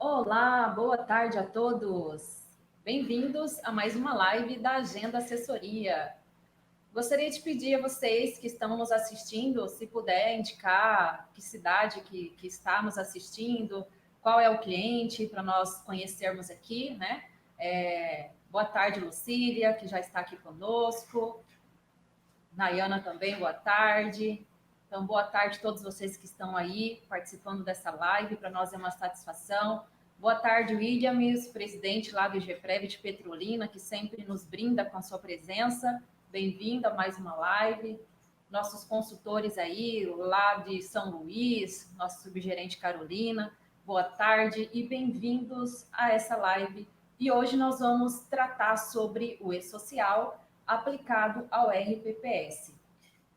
Olá, boa tarde a todos. Bem-vindos a mais uma live da Agenda Assessoria. Gostaria de pedir a vocês que estão nos assistindo, se puder indicar que cidade que está nos assistindo, qual é o cliente, para nós conhecermos aqui, né? Boa tarde, Lucília, que já está aqui conosco. Nayana também, boa tarde. Então, boa tarde a todos vocês que estão aí participando dessa live. Para nós é uma satisfação. Boa tarde, Williams, presidente lá do IGPREV de Petrolina, que sempre nos brinda com a sua presença. Bem-vindo a mais uma live. Nossos consultores aí, lá de São Luís, nosso subgerente Carolina, boa tarde e bem-vindos a essa live. E hoje nós vamos tratar sobre o e-social aplicado ao RPPS.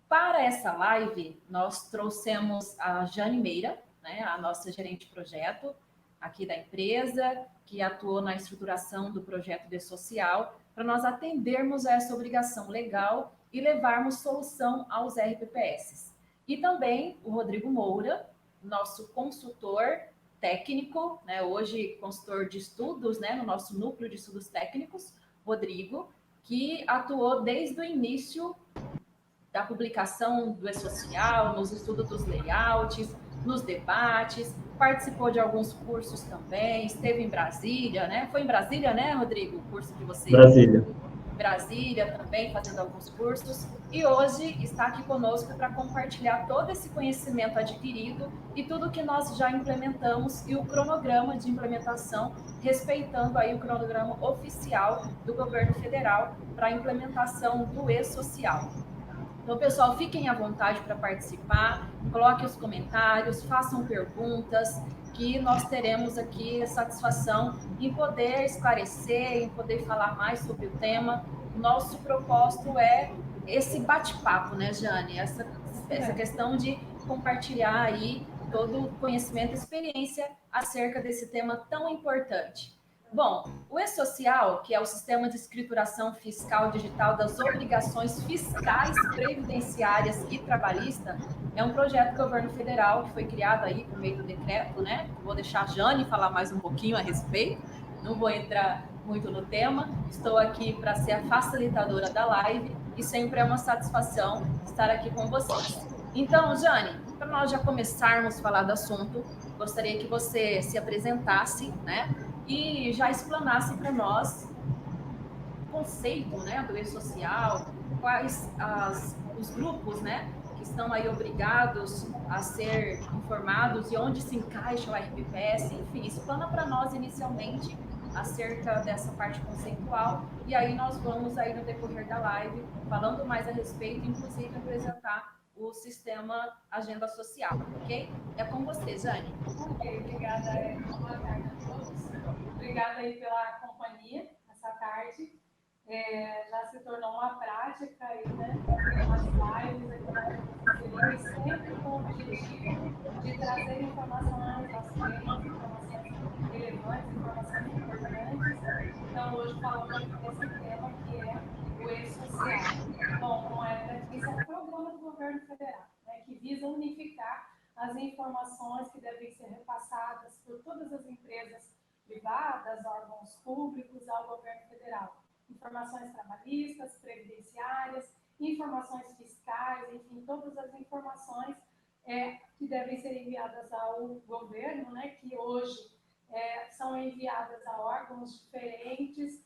Para essa live, nós trouxemos a Jane Meira, né, a nossa gerente de projeto aqui da empresa, que atuou na estruturação do projeto de social, para nós atendermos a essa obrigação legal e levarmos solução aos RPPS. E também o Rodrigo Moura, nosso consultor técnico, né, hoje consultor de estudos, né, no nosso núcleo de estudos técnicos, Rodrigo, que atuou desde o início da publicação do e-social, nos estudos dos layouts, nos debates, participou de alguns cursos também, esteve em Brasília, né? Foi em Brasília, né, Rodrigo, o curso que você... Brasília. Brasília também, fazendo alguns cursos, e hoje está aqui conosco para compartilhar todo esse conhecimento adquirido e tudo que nós já implementamos e o cronograma de implementação, respeitando aí o cronograma oficial do governo federal para a implementação do e-social. Então, pessoal, fiquem à vontade para participar, coloquem os comentários, façam perguntas, que nós teremos aqui a satisfação em poder esclarecer, em poder falar mais sobre o tema. Nosso propósito é esse bate-papo, né, Jane? Essa questão de compartilhar aí todo o conhecimento e experiência acerca desse tema tão importante. Bom, o e-social, que é o sistema de escrituração fiscal digital das obrigações fiscais, previdenciárias e trabalhistas, é um projeto do governo federal que foi criado aí por meio do decreto, né? Vou deixar a Jane falar mais um pouquinho a respeito, não vou entrar muito no tema. Estou aqui para ser a facilitadora da live e sempre é uma satisfação estar aqui com vocês. Então, Jane, para nós já começarmos a falar do assunto, gostaria que você se apresentasse, né? E já explanasse para nós o conceito, né, do e-social, quais os grupos, né, que estão aí obrigados a ser informados e onde se encaixa o RPPS, enfim, explana para nós inicialmente acerca dessa parte conceitual e aí nós vamos aí no decorrer da live falando mais a respeito, inclusive apresentar o sistema Agenda Social, ok? É com você, Jane. Ok, obrigada, Érica. Boa tarde a todos. Obrigada aí pela companhia essa tarde. Já se tornou uma prática aí, né? As lives aqui na Agenda sempre com o objetivo de trazer informações aos clientes, informações relevantes, informações importantes. Então, hoje falando aqui desse tema que é o e-social. Bom, como a Érica disse, é um programa do governo federal, né, que visa unificar as informações que devem ser repassadas por todas as empresas privadas, órgãos públicos ao governo federal. Informações trabalhistas, previdenciárias, informações fiscais, enfim, todas as informações que devem ser enviadas ao governo, né, que hoje são enviadas a órgãos diferentes,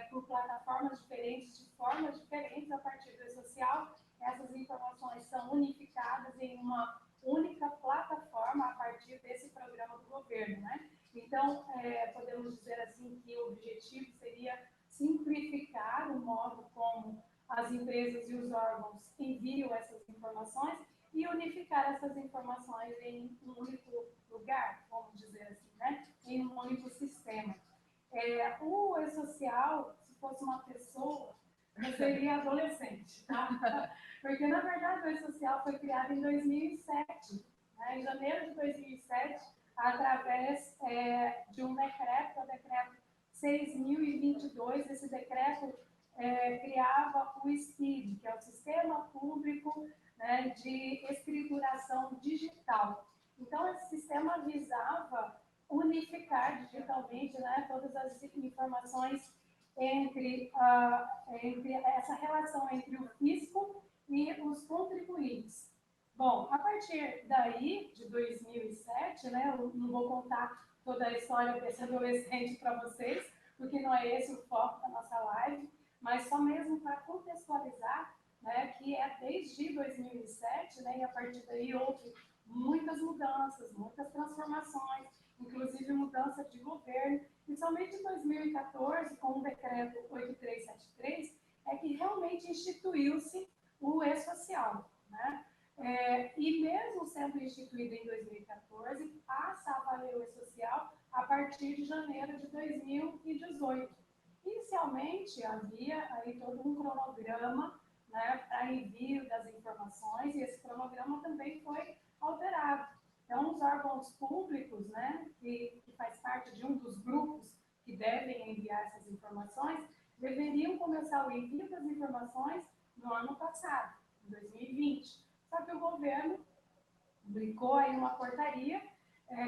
por plataformas diferentes, de formas diferentes a partir do e-social. Essas informações são unificadas em uma única plataforma a partir desse programa do governo, né? Então, podemos dizer assim que o objetivo seria simplificar o modo como as empresas e os órgãos enviam essas informações e unificar essas informações em um único lugar, vamos dizer assim, né? Em um único sistema. O e-social, se fosse uma pessoa, não seria adolescente, tá? Porque, na verdade, o e-social foi criado em 2007, né? Em janeiro de 2007, através de um decreto, o decreto 6.022. Esse decreto criava o SPID, que é o Sistema Público, né, de Escrituração Digital. Então, esse sistema visava unificar digitalmente, né, todas as informações entre essa relação entre o fisco e os contribuintes. Bom, a partir daí, de 2007, né, eu não vou contar toda a história desse adolescente para vocês, porque não é esse o foco da nossa live, mas só mesmo para contextualizar, né, que é desde 2007, né, e a partir daí houve muitas mudanças, muitas transformações, inclusive mudança de governo, e somente em 2014, com o decreto 8373, é que realmente instituiu-se o E-Social, né? E mesmo sendo instituído em 2014, passa a valer o E-Social a partir de janeiro de 2018. Inicialmente, havia aí todo um cronograma, né, para envio das informações, e esse cronograma também foi alterado. Então, os órgãos públicos, né, que faz parte de um dos grupos que devem enviar essas informações, deveriam começar o envio das informações no ano passado, em 2020. Só que o governo publicou aí uma portaria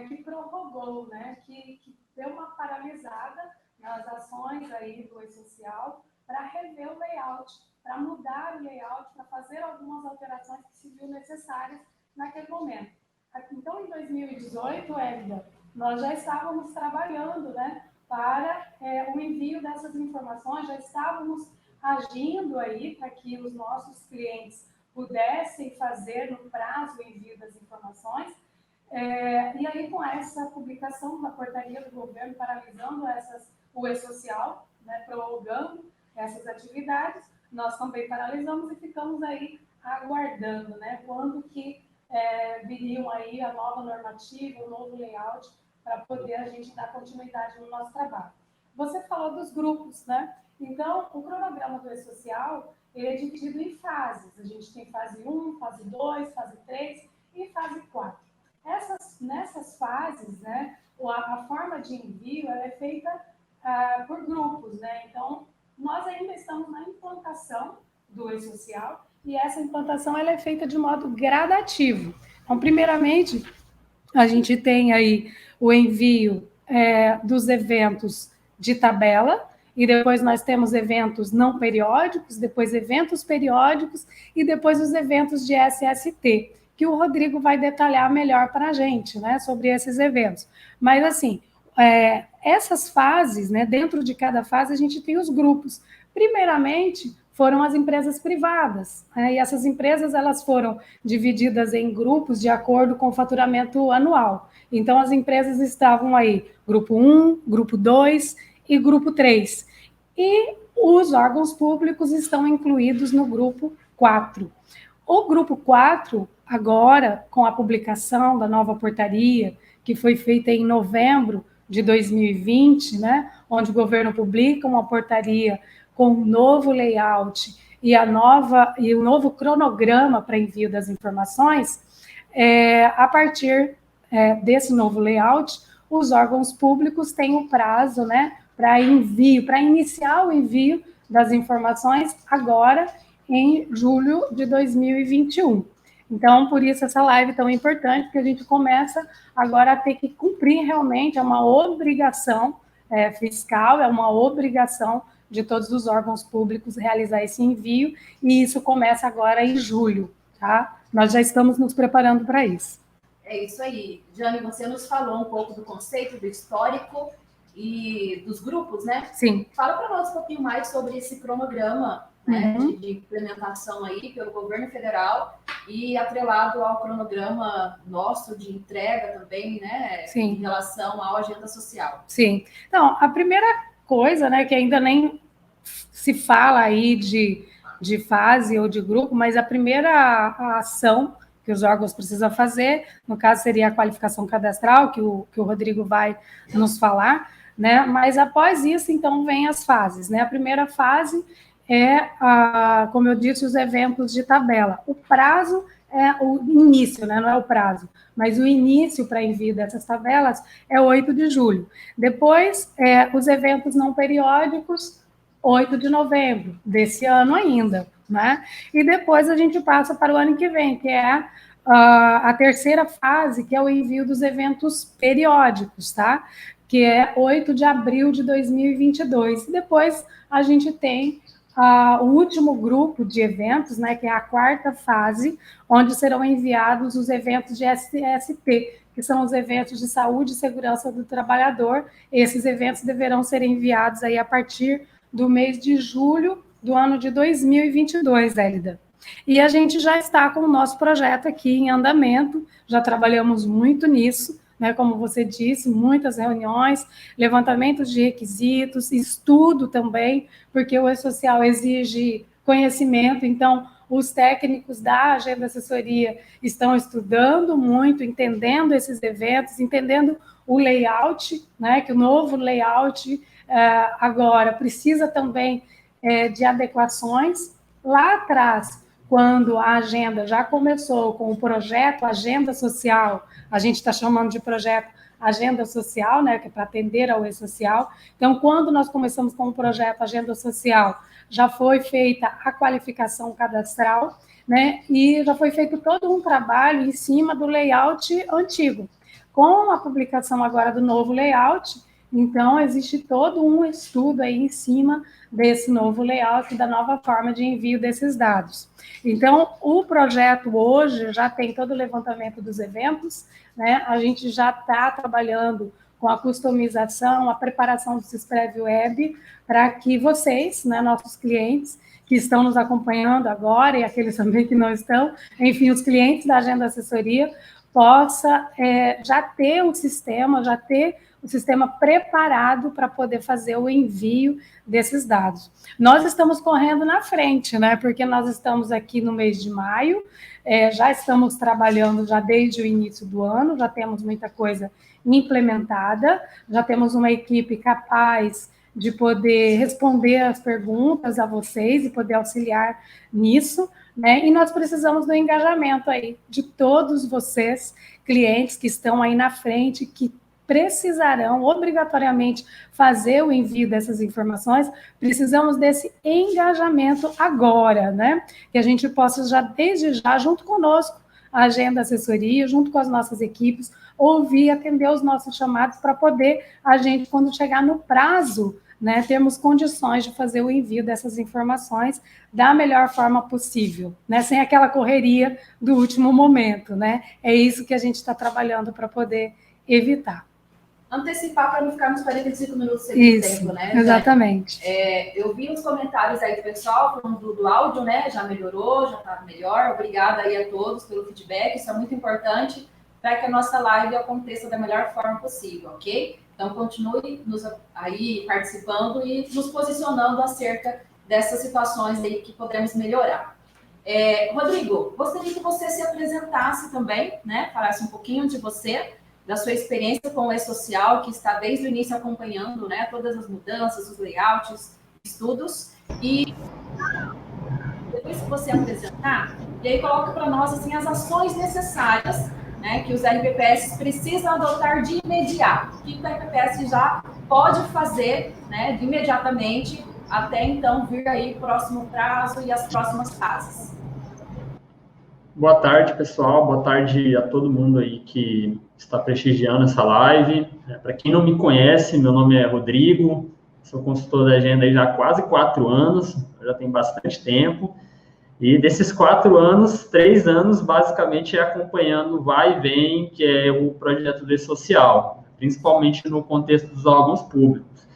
que prorrogou, né, que deu uma paralisada nas ações aí do E-Social para rever o layout, para mudar o layout, para fazer algumas alterações que se viu necessárias naquele momento. Então, em 2018, Hélida, nós já estávamos trabalhando, né, para o envio dessas informações, já estávamos agindo aí para que os nossos clientes pudessem fazer no prazo o envio das informações. E aí, com essa publicação da portaria do governo paralisando o E-Social, né, prorrogando essas atividades, nós também paralisamos e ficamos aí aguardando, né, quando que viriam aí a nova normativa, o novo layout, para poder a gente dar continuidade no nosso trabalho. Você falou dos grupos, né? Então, o cronograma do E-Social, ele é dividido em fases. A gente tem fase 1, fase 2, fase 3 e fase 4. Nessas fases, né, a forma de envio ela é feita por grupos, né? Então, nós ainda estamos na implantação do E-Social e essa implantação ela é feita de modo gradativo. Então, primeiramente, a gente tem aí o envio dos eventos de tabela, e depois nós temos eventos não periódicos, depois eventos periódicos e depois os eventos de SST, que o Rodrigo vai detalhar melhor para a gente, né, sobre esses eventos. Mas, assim, essas fases, né, dentro de cada fase, a gente tem os grupos. Primeiramente, foram as empresas privadas, né, e essas empresas elas foram divididas em grupos de acordo com o faturamento anual. Então, as empresas estavam aí, grupo 1, grupo 2 e grupo 3. E os órgãos públicos estão incluídos no grupo 4. O grupo 4, agora, com a publicação da nova portaria, que foi feita em novembro de 2020, né, onde o governo publica uma portaria com um novo layout e o novo cronograma para envio das informações, a partir desse novo layout, os órgãos públicos têm um prazo, né, para envio, para iniciar o envio das informações agora em julho de 2021. Então, por isso essa live é tão importante, porque a gente começa agora a ter que cumprir realmente, é uma obrigação fiscal, é uma obrigação de todos os órgãos públicos realizar esse envio, e isso começa agora em julho, tá? Nós já estamos nos preparando para isso. É isso aí. Jane, você nos falou um pouco do conceito, do histórico e dos grupos, né? Sim. Fala para nós um pouquinho mais sobre esse cronograma, né, de implementação aí pelo governo federal e atrelado ao cronograma nosso de entrega também, né? Sim. Em relação à agenda social. Sim. Então, a primeira coisa, né, que ainda nem se fala aí de fase ou de grupo, mas a primeira ação que os órgãos precisam fazer, no caso seria a qualificação cadastral, que o Rodrigo vai nos falar, né? Mas após isso, então, vem as fases, né? A primeira fase como eu disse, os eventos de tabela. O prazo é o início, né? Não é o prazo, mas o início para envio dessas tabelas é 8 de julho. Depois, os eventos não periódicos, 8 de novembro desse ano ainda, né? E depois a gente passa para o ano que vem, que é a terceira fase, que é o envio dos eventos periódicos, tá? Que é 8 de abril de 2022. E depois a gente tem o último grupo de eventos, né, que é a quarta fase, onde serão enviados os eventos de SST, que são os eventos de saúde e segurança do trabalhador. Esses eventos deverão ser enviados aí a partir do mês de julho do ano de 2022, Hélida. E a gente já está com o nosso projeto aqui em andamento, já trabalhamos muito nisso, né, como você disse, muitas reuniões, levantamentos de requisitos, estudo também, porque o E-Social exige conhecimento, então os técnicos da Agenda Assessoria estão estudando muito, entendendo esses eventos, entendendo o layout, né, que o novo layout agora precisa também de adequações. Lá atrás, quando a agenda já começou com o projeto Agenda Social, a gente está chamando de projeto Agenda Social, né, que é para atender ao E-Social. Então, quando nós começamos com o projeto Agenda Social, já foi feita a qualificação cadastral, né, e já foi feito todo um trabalho em cima do layout antigo. Com a publicação agora do novo layout, então, existe todo um estudo aí em cima desse novo layout, da nova forma de envio desses dados. Então, o projeto hoje já tem todo o levantamento dos eventos, né? A gente já está trabalhando com a customização, a preparação do Sisprev Web, para que vocês, né, nossos clientes, que estão nos acompanhando agora, e aqueles também que não estão, enfim, os clientes da Agenda Assessoria, possa já ter um sistema, o sistema preparado para poder fazer o envio desses dados. Nós estamos correndo na frente, né? Porque nós estamos aqui no mês de maio, já estamos trabalhando já desde o início do ano, já temos muita coisa implementada, já temos uma equipe capaz de poder responder as perguntas a vocês e poder auxiliar nisso, né? E nós precisamos do engajamento aí de todos vocês, clientes que estão aí na frente, que precisarão obrigatoriamente fazer o envio dessas informações. Precisamos desse engajamento agora, né? Que a gente possa já, desde já, junto conosco, a Agenda Assessoria, junto com as nossas equipes, ouvir, atender os nossos chamados para poder a gente, quando chegar no prazo, né, termos condições de fazer o envio dessas informações da melhor forma possível, né, sem aquela correria do último momento, né? É isso que a gente está trabalhando para poder evitar. Antecipar para não ficar nos 45 minutos sem tempo, né? Exatamente. Eu vi os comentários aí do pessoal falando do áudio, né? Já melhorou, já está melhor. Obrigada aí a todos pelo feedback, isso é muito importante para que a nossa live aconteça da melhor forma possível, ok? Então, continue aí participando e nos posicionando acerca dessas situações aí que podemos melhorar. Rodrigo, gostaria que você se apresentasse também, né? Falasse um pouquinho de você, da sua experiência com o E-Social, que está desde o início acompanhando, né, todas as mudanças, os layouts, estudos, e depois que você apresentar, e aí coloca para nós assim, as ações necessárias, né, que os RPPS precisam adotar de imediato, o que o RPPS já pode fazer, né, de imediatamente, até então vir aí o próximo prazo e as próximas fases. Boa tarde, pessoal. Boa tarde a todo mundo aí que está prestigiando essa live. Para quem não me conhece, meu nome é Rodrigo, sou consultor da Agenda aí já há quase 4 anos, já tem bastante tempo. E desses 4 anos, 3 anos, basicamente, acompanhando vai e vem, que é o projeto do E-Social, principalmente no contexto dos órgãos públicos.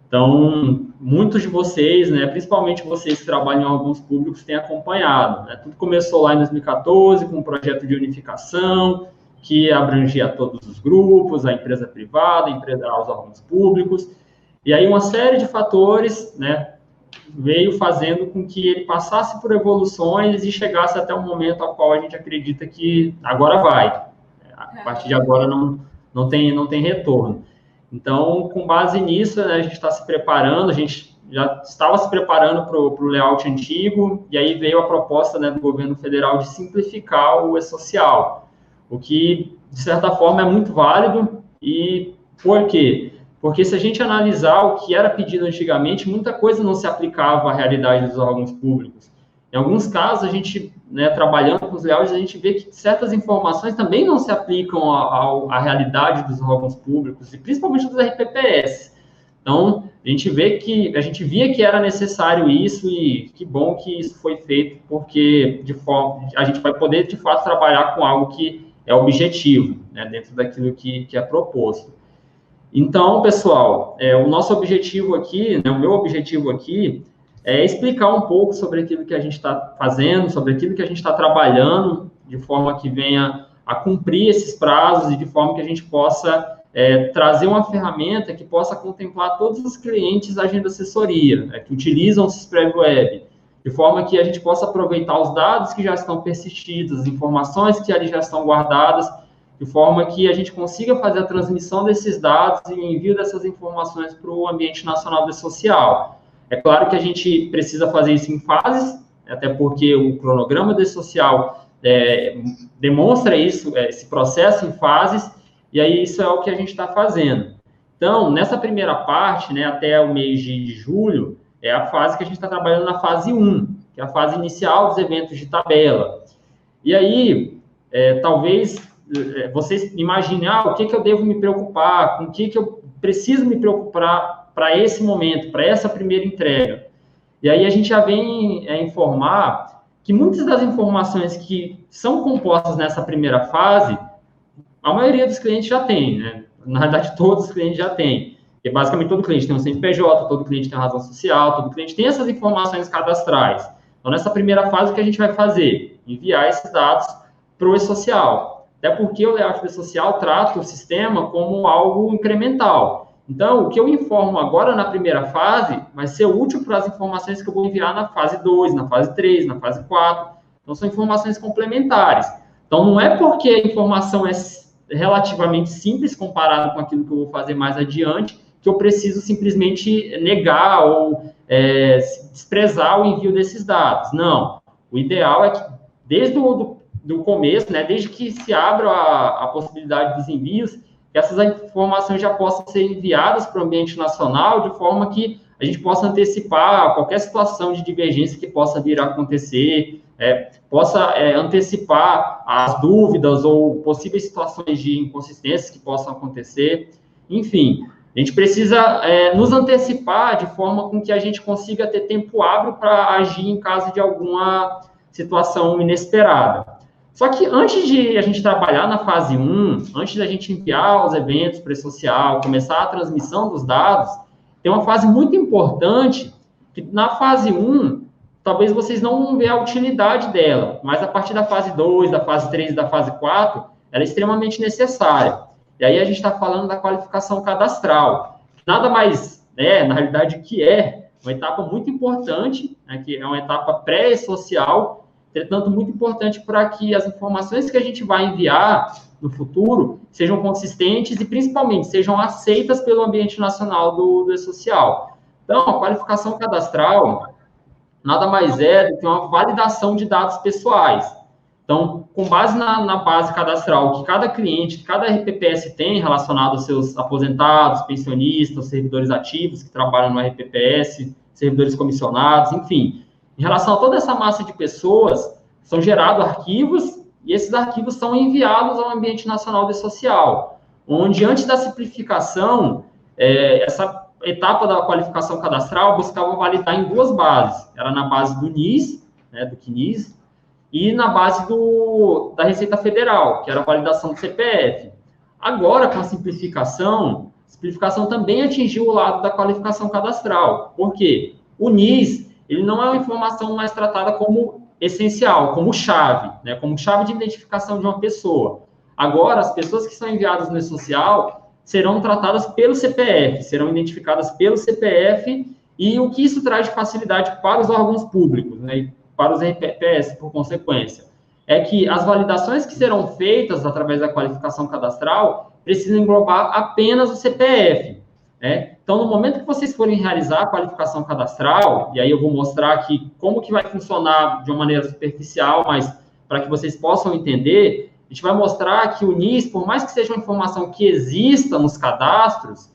Então, muitos de vocês, né, principalmente vocês que trabalham em órgãos públicos, têm acompanhado, né? Tudo começou lá em 2014 com um projeto de unificação que abrangia todos os grupos, a empresa privada, os órgãos públicos, e aí uma série de fatores, né, veio fazendo com que ele passasse por evoluções e chegasse até o momento ao qual a gente acredita que agora vai. A partir de agora não tem retorno. Então, com base nisso, né, a gente está se preparando, a gente já estava se preparando para o layout antigo, e aí veio a proposta, né, do governo federal de simplificar o E-Social, o que, de certa forma, é muito válido. E por quê? Porque se a gente analisar o que era pedido antigamente, muita coisa não se aplicava à realidade dos órgãos públicos. Em alguns casos, a gente, né, trabalhando com os layouts, a gente vê que certas informações também não se aplicam à realidade dos órgãos públicos, e principalmente dos RPPS. Então, a gente via que era necessário isso, e que bom que isso foi feito, porque a gente vai poder, de fato, trabalhar com algo que é objetivo, né, dentro daquilo que é proposto. Então, pessoal, o nosso objetivo aqui, né, o meu objetivo aqui, é explicar um pouco sobre aquilo que a gente está fazendo, sobre aquilo que a gente está trabalhando, de forma que venha a cumprir esses prazos e de forma que a gente possa trazer uma ferramenta que possa contemplar todos os clientes da agenda assessoria, que utilizam o Sisprev Web, de forma que a gente possa aproveitar os dados que já estão persistidos, as informações que ali já estão guardadas, de forma que a gente consiga fazer a transmissão desses dados e o envio dessas informações para o ambiente nacional de social. É claro que a gente precisa fazer isso em fases, até porque o cronograma de social demonstra isso, esse processo em fases, e aí isso é o que a gente está fazendo. Então, nessa primeira parte, né, até o mês de julho, é a fase que a gente está trabalhando na fase 1, que é a fase inicial dos eventos de tabela. E aí, talvez vocês imaginem, o que eu devo me preocupar, com o que eu preciso me preocupar para esse momento, para essa primeira entrega. E aí a gente já vem informar que muitas das informações que são compostas nessa primeira fase, a maioria dos clientes já tem, né? Na verdade, todos os clientes já têm. Porque basicamente todo cliente tem um CNPJ, todo cliente tem uma razão social, todo cliente tem essas informações cadastrais. Então, nessa primeira fase, o que a gente vai fazer? Enviar esses dados para o e-social. Até porque o layout do e-social trata o sistema como algo incremental. Então, o que eu informo agora na primeira fase vai ser útil para as informações que eu vou enviar na fase 2, na fase 3, na fase 4. Então, são informações complementares. Então, não é porque a informação é relativamente simples comparado com aquilo que eu vou fazer mais adiante, que eu preciso simplesmente negar ou desprezar o envio desses dados. Não. O ideal é que, desde do começo, né, desde que se abra a possibilidade dos envios, que essas informações já possam ser enviadas para o ambiente nacional, de forma que a gente possa antecipar qualquer situação de divergência que possa vir a acontecer, possa antecipar as dúvidas ou possíveis situações de inconsistências que possam acontecer. Enfim, a gente precisa nos antecipar de forma com que a gente consiga ter tempo hábil para agir em caso de alguma situação inesperada. Só que antes de a gente trabalhar na fase 1, antes da gente enviar os eventos para o social, começar a transmissão dos dados, tem uma fase muito importante, que na fase 1, talvez vocês não vão ver a utilidade dela, mas a partir da fase 2, da fase 3 e da fase 4, ela é extremamente necessária. E aí a gente está falando da qualificação cadastral. Nada mais, na realidade, que é uma etapa muito importante, né, que é uma etapa pré-social, entretanto, muito importante para que as informações que a gente vai enviar no futuro sejam consistentes e, principalmente, sejam aceitas pelo ambiente nacional do e-social. Então, a qualificação cadastral nada mais é do que uma validação de dados pessoais. Então, com base na base cadastral que cada cliente, que cada RPPS tem relacionado aos seus aposentados, pensionistas, servidores ativos que trabalham no RPPS, servidores comissionados, enfim, em relação a toda essa massa de pessoas, são gerados arquivos e esses arquivos são enviados ao ambiente nacional de social, onde, antes da simplificação, essa etapa da qualificação cadastral buscava validar em duas bases. Era na base do NIS, do CNIS, e na base da Receita Federal, que era a validação do CPF. Agora, com a simplificação também atingiu o lado da qualificação cadastral. Por quê? O NIS, ele não é uma informação mais tratada como essencial, como chave, como chave de identificação de uma pessoa. Agora, as pessoas que são enviadas no e-social serão tratadas pelo CPF, serão identificadas pelo CPF, e o que isso traz de facilidade para os órgãos públicos, e para os RPPS, por consequência, é que as validações que serão feitas através da qualificação cadastral precisam englobar apenas o CPF. Então, no momento que vocês forem realizar a qualificação cadastral, e aí eu vou mostrar aqui como que vai funcionar de uma maneira superficial, mas para que vocês possam entender, a gente vai mostrar que o NIS, por mais que seja uma informação que exista nos cadastros,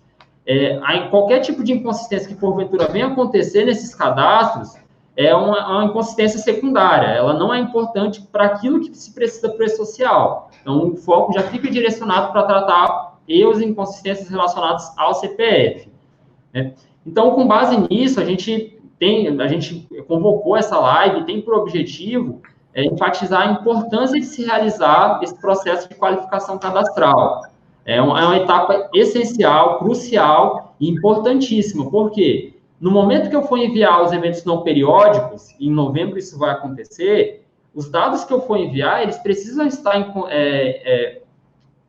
qualquer tipo de inconsistência que porventura venha acontecer nesses cadastros, é uma inconsistência secundária, ela não é importante para aquilo que se precisa para o e-social. Então, o foco já fica direcionado para tratar erros e inconsistências relacionados ao CPF, né? Então, com base nisso, a gente convocou essa live, tem por objetivo enfatizar a importância de se realizar esse processo de qualificação cadastral. É uma etapa essencial, crucial e importantíssima, porque no momento que eu for enviar os eventos não periódicos, em novembro isso vai acontecer, os dados que eu for enviar, eles precisam estar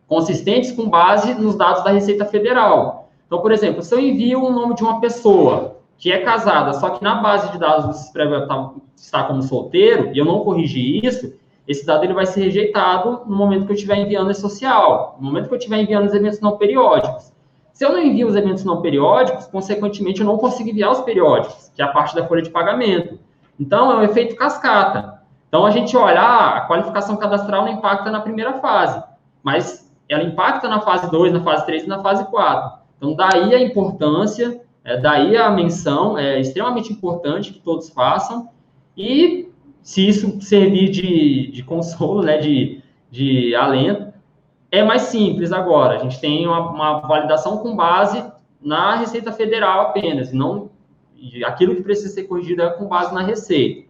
consistentes com base nos dados da Receita Federal. Então, por exemplo, se eu envio o nome de uma pessoa que é casada, só que na base de dados do Cispreva está como solteiro, e eu não corrigir isso, esse dado ele vai ser rejeitado no momento que eu estiver enviando esse social, no momento que eu estiver enviando os eventos não periódicos. Se eu não envio os eventos não periódicos, consequentemente, eu não consigo enviar os periódicos, que é a parte da folha de pagamento. Então, é um efeito cascata. Então, a gente olha, a qualificação cadastral não impacta na primeira fase, mas ela impacta na fase 2, na fase 3 e na fase 4. Então, daí a importância, daí a menção, é extremamente importante que todos façam, e se isso servir de consolo, né, de alento, é mais simples agora. A gente tem uma validação com base na Receita Federal apenas, e não aquilo que precisa ser corrigido é com base na Receita.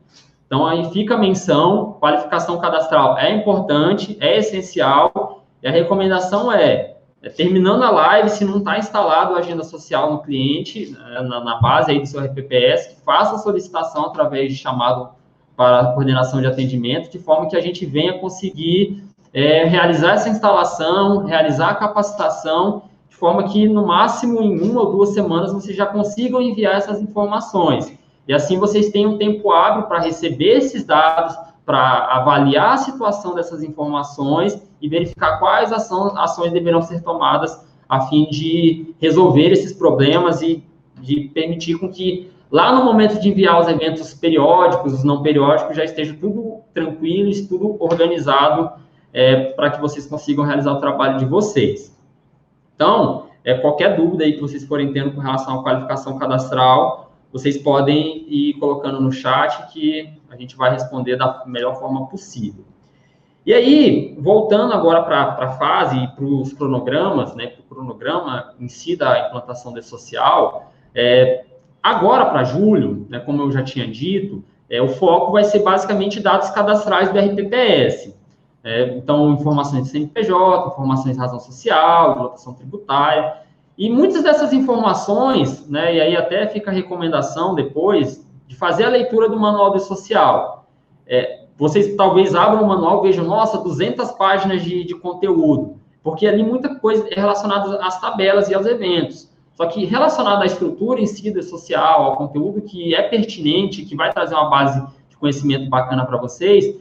Então, aí fica a menção, qualificação cadastral é importante, é essencial, e a recomendação terminando a live, se não está instalado a agenda social no cliente, na base aí do seu RPPS, que faça a solicitação através de chamado para a coordenação de atendimento, de forma que a gente venha conseguir realizar essa instalação, realizar a capacitação, de forma que, no máximo, em 1 ou 2 semanas, vocês já consigam enviar essas informações. E assim vocês têm um tempo hábil para receber esses dados, para avaliar a situação dessas informações e verificar quais ações deverão ser tomadas a fim de resolver esses problemas e de permitir com que, lá no momento de enviar os eventos periódicos, os não periódicos, já esteja tudo tranquilo, tudo organizado, para que vocês consigam realizar o trabalho de vocês. Então, qualquer dúvida aí que vocês forem tendo com relação à qualificação cadastral, vocês podem ir colocando no chat que a gente vai responder da melhor forma possível. E aí, voltando agora para a fase e para os cronogramas, né, para o cronograma em si da implantação desse social, agora para julho, né, como eu já tinha dito, o foco vai ser basicamente dados cadastrais do RPPS. Então, informações de CNPJ, informações de razão social, de lotação tributária. E muitas dessas informações, né, e aí até fica a recomendação depois, de fazer a leitura do manual do social. Vocês talvez abram o manual e vejam, nossa, 200 páginas de conteúdo, porque ali muita coisa é relacionada às tabelas e aos eventos. Só que relacionado à estrutura em si do social, ao conteúdo que é pertinente, que vai trazer uma base de conhecimento bacana para vocês,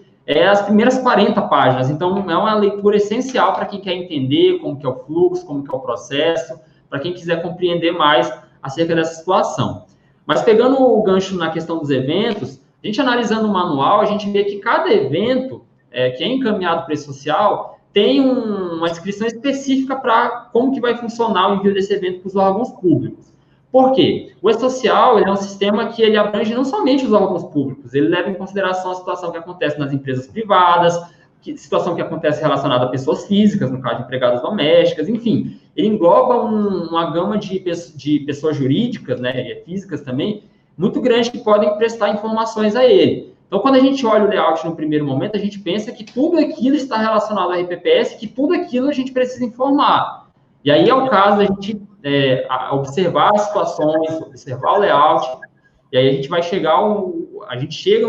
as primeiras 40 páginas. Então, é uma leitura essencial para quem quer entender como que é o fluxo, como que é o processo, para quem quiser compreender mais acerca dessa situação. Mas pegando o gancho na questão dos eventos, a gente analisando o manual, a gente vê que cada evento que é encaminhado para esse social tem uma inscrição específica para como que vai funcionar o envio desse evento para os órgãos públicos. Por quê? O E-Social é um sistema que ele abrange não somente os órgãos públicos, ele leva em consideração a situação que acontece nas empresas privadas, situação que acontece relacionada a pessoas físicas, no caso de empregadas domésticas, enfim. Ele engloba uma gama de pessoas jurídicas, né, e físicas também, muito grande, que podem prestar informações a ele. Então, quando a gente olha o layout no primeiro momento, a gente pensa que tudo aquilo está relacionado ao RPPS, que tudo aquilo a gente precisa informar. E aí é o caso da gente observar as situações, observar o layout, e aí a gente vai chega ao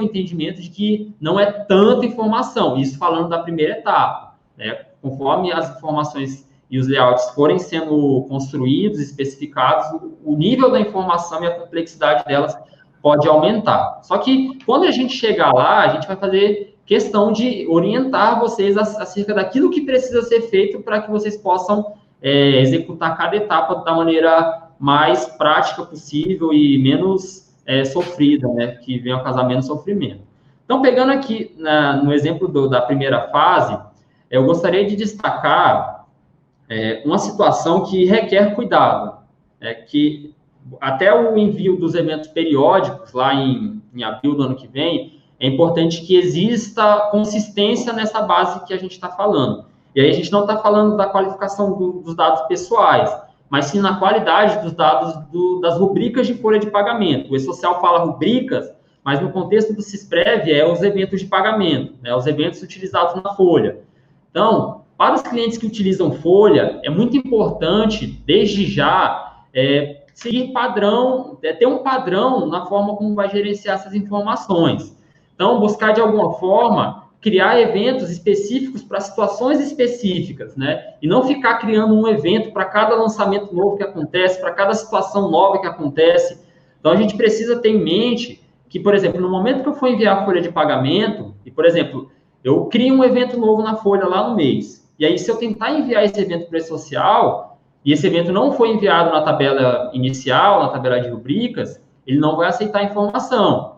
entendimento de que não é tanta informação, isso falando da primeira etapa, né? Conforme as informações e os layouts forem sendo construídos, especificados, o nível da informação e a complexidade delas pode aumentar. Só que, quando a gente chegar lá, a gente vai fazer questão de orientar vocês acerca daquilo que precisa ser feito para que vocês possam executar cada etapa da maneira mais prática possível e menos sofrida, né? Que venha a causar menos sofrimento. Então, pegando aqui no exemplo da primeira fase, eu gostaria de destacar uma situação que requer cuidado, que até o envio dos eventos periódicos, lá em em abril do ano que vem, é importante que exista consistência nessa base que a gente está falando. E aí a gente não está falando da qualificação dos dados pessoais, mas sim na qualidade dos dados das rubricas de folha de pagamento. O E-Social fala rubricas, mas no contexto do Cisprev é os eventos de pagamento, né, os eventos utilizados na folha. Então, para os clientes que utilizam folha, é muito importante, desde já, seguir padrão, ter um padrão na forma como vai gerenciar essas informações. Então, buscar, de alguma forma, criar eventos específicos para situações específicas, né? E não ficar criando um evento para cada lançamento novo que acontece, para cada situação nova que acontece. Então, a gente precisa ter em mente que, por exemplo, no momento que eu for enviar a folha de pagamento, e, por exemplo, eu crio um evento novo na folha lá no mês, e aí, se eu tentar enviar esse evento para o E-Social, e esse evento não foi enviado na tabela inicial, na tabela de rubricas, ele não vai aceitar a informação.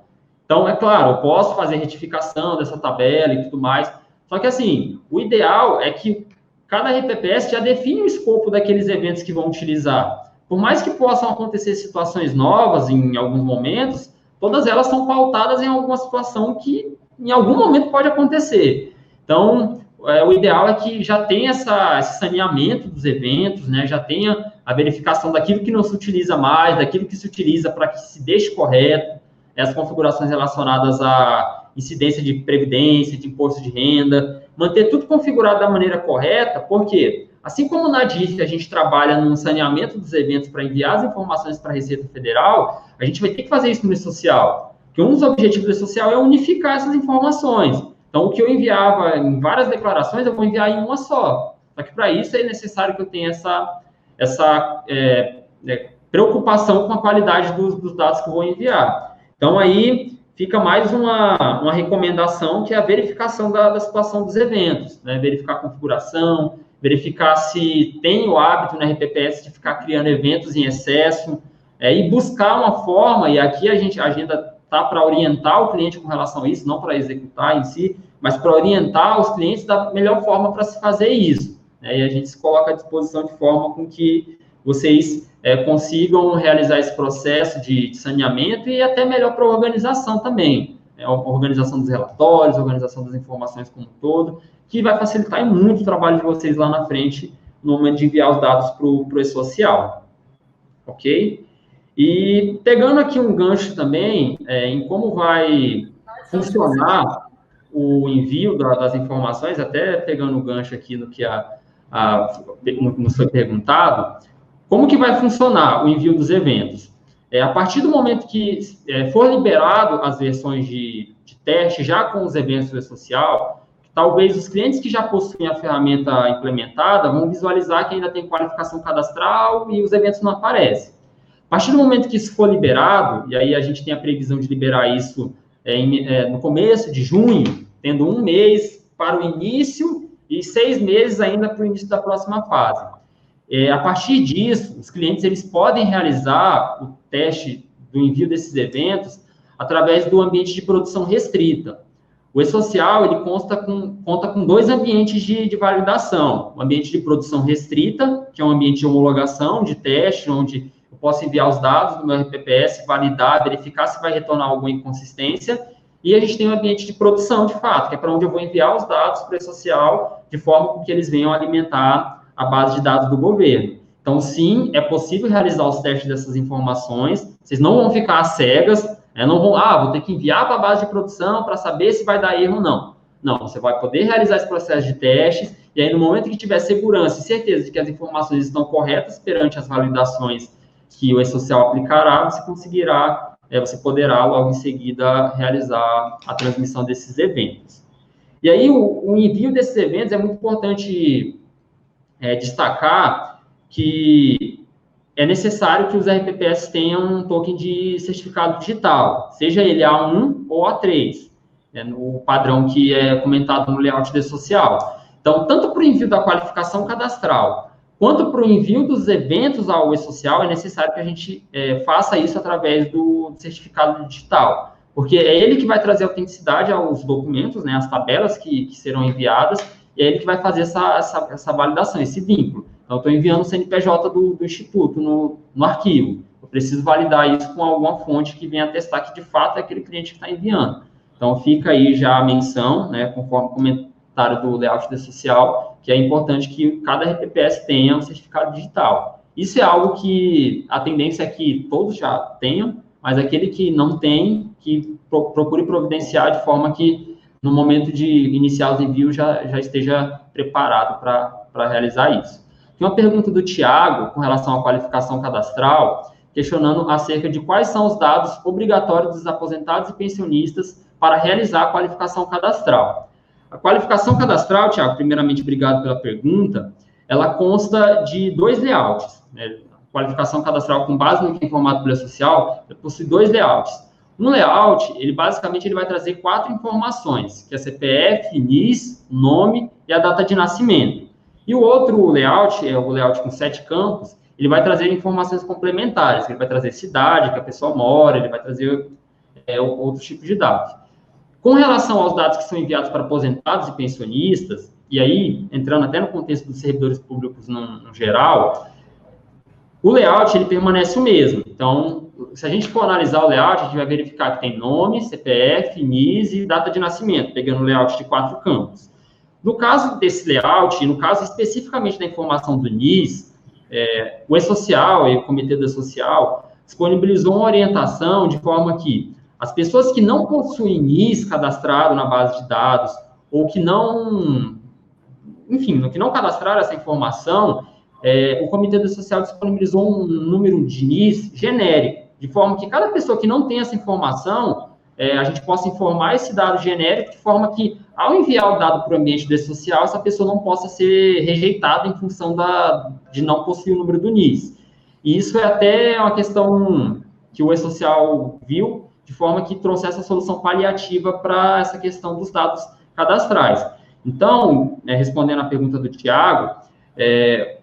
Então, é claro, eu posso fazer retificação dessa tabela e tudo mais, só que, assim, o ideal é que cada RPPS já define o escopo daqueles eventos que vão utilizar. Por mais que possam acontecer situações novas em alguns momentos, todas elas são pautadas em alguma situação que, em algum momento, pode acontecer. Então, o ideal é que já tenha esse saneamento dos eventos, né? Já tenha a verificação daquilo que não se utiliza mais, daquilo que se utiliza para que se deixe correto, as configurações relacionadas à incidência de previdência, de imposto de renda, manter tudo configurado da maneira correta, porque, assim como na DIF a gente trabalha no saneamento dos eventos para enviar as informações para a Receita Federal, a gente vai ter que fazer isso no E-Social, porque um dos objetivos do E-Social é unificar essas informações. Então, o que eu enviava em várias declarações, eu vou enviar em uma só. Só que, para isso, é necessário que eu tenha essa preocupação com a qualidade dos dados que eu vou enviar. Então, aí fica mais uma recomendação, que é a verificação da situação dos eventos, né? Verificar a configuração, verificar se tem o hábito na RPPS de ficar criando eventos em excesso, e buscar uma forma, e aqui a agenda está para orientar o cliente com relação a isso, não para executar em si, mas para orientar os clientes da melhor forma para se fazer isso, né? E a gente se coloca à disposição de forma com que vocês consigam realizar esse processo de saneamento e até melhor para a organização também, né? A organização dos relatórios, a organização das informações como um todo, que vai facilitar muito o trabalho de vocês lá na frente, no momento de enviar os dados para o E-Social, ok? E pegando aqui um gancho também em como vai funcionar o envio das informações, até pegando o gancho aqui no que nos foi perguntado, como que vai funcionar o envio dos eventos? A partir do momento que for liberado as versões de teste já com os eventos do E-Social, talvez os clientes que já possuem a ferramenta implementada vão visualizar que ainda tem qualificação cadastral e os eventos não aparecem. A partir do momento que isso for liberado, e aí a gente tem a previsão de liberar isso no começo de junho, tendo um mês para o início e 6 meses ainda para o início da próxima fase. A partir disso, os clientes eles podem realizar o teste do envio desses eventos através do ambiente de produção restrita. O E-Social ele conta com 2 ambientes de validação. O ambiente de produção restrita, que é um ambiente de homologação, de teste, onde eu posso enviar os dados do meu RPPS, validar, verificar se vai retornar alguma inconsistência. E a gente tem um ambiente de produção, de fato, que é para onde eu vou enviar os dados para o E-Social, de forma que eles venham alimentar a base de dados do governo. Então, sim, é possível realizar os testes dessas informações. Vocês não vão ficar às cegas, não vão, vou ter que enviar para a base de produção para saber se vai dar erro ou não. Não, você vai poder realizar esse processo de testes, e aí no momento que tiver segurança e certeza de que as informações estão corretas perante as validações que o E-Social aplicará, você poderá logo em seguida realizar a transmissão desses eventos. E aí o envio desses eventos é muito importante destacar que é necessário que os RPPS tenham um token de certificado digital, seja ele A1 ou A3, no padrão que é comentado no layout do E-Social. Então, tanto para o envio da qualificação cadastral, quanto para o envio dos eventos ao E-Social, é necessário que a gente faça isso através do certificado digital, porque é ele que vai trazer autenticidade aos documentos, né, as tabelas que serão enviadas, e é ele que vai fazer essa validação, esse vínculo. Então, eu estou enviando o CNPJ do Instituto no arquivo. eu preciso validar isso com alguma fonte que venha atestar que, de fato, é aquele cliente que está enviando. Então, fica aí já a menção, né, conforme o comentário do layout da social, que é importante que cada RPPS tenha um certificado digital. Isso é algo que a tendência é que todos já tenham, mas aquele que não tem, que procure providenciar de forma que, no momento de iniciar os envios, já esteja preparado para realizar isso. Tem uma pergunta do Tiago, com relação à qualificação cadastral, questionando acerca de quais são os dados obrigatórios dos aposentados e pensionistas para realizar a qualificação cadastral. A qualificação cadastral, Tiago, primeiramente, obrigado pela pergunta, ela consta de 2 layouts, né? A qualificação cadastral com base no que é informado pela social, possui 2 layouts. No layout, basicamente vai trazer 4 informações, que é CPF, NIS, nome e a data de nascimento. E o outro layout, é o layout com 7 campos, ele vai trazer informações complementares, ele vai trazer cidade, que a pessoa mora, ele vai trazer outros tipos de dados. Com relação aos dados que são enviados para aposentados e pensionistas, e aí, entrando até no contexto dos servidores públicos no geral, o layout, ele permanece o mesmo. Então, se a gente for analisar o layout, a gente vai verificar que tem nome, CPF, NIS e data de nascimento, pegando o layout de 4 campos. No caso desse layout, e no caso especificamente da informação do NIS, o E-Social e o Comitê do E-Social disponibilizou uma orientação de forma que as pessoas que não possuem NIS cadastrado na base de dados, ou que não, enfim, que não cadastraram essa informação, o Comitê do Social disponibilizou um número de NIS genérico, de forma que cada pessoa que não tem essa informação, a gente possa informar esse dado genérico, de forma que, ao enviar o dado para o ambiente do E-Social, essa pessoa não possa ser rejeitada em função de não possuir o número do NIS. E isso é até uma questão que o E-Social viu, de forma que trouxe essa solução paliativa para essa questão dos dados cadastrais. Então, respondendo à pergunta do Tiago,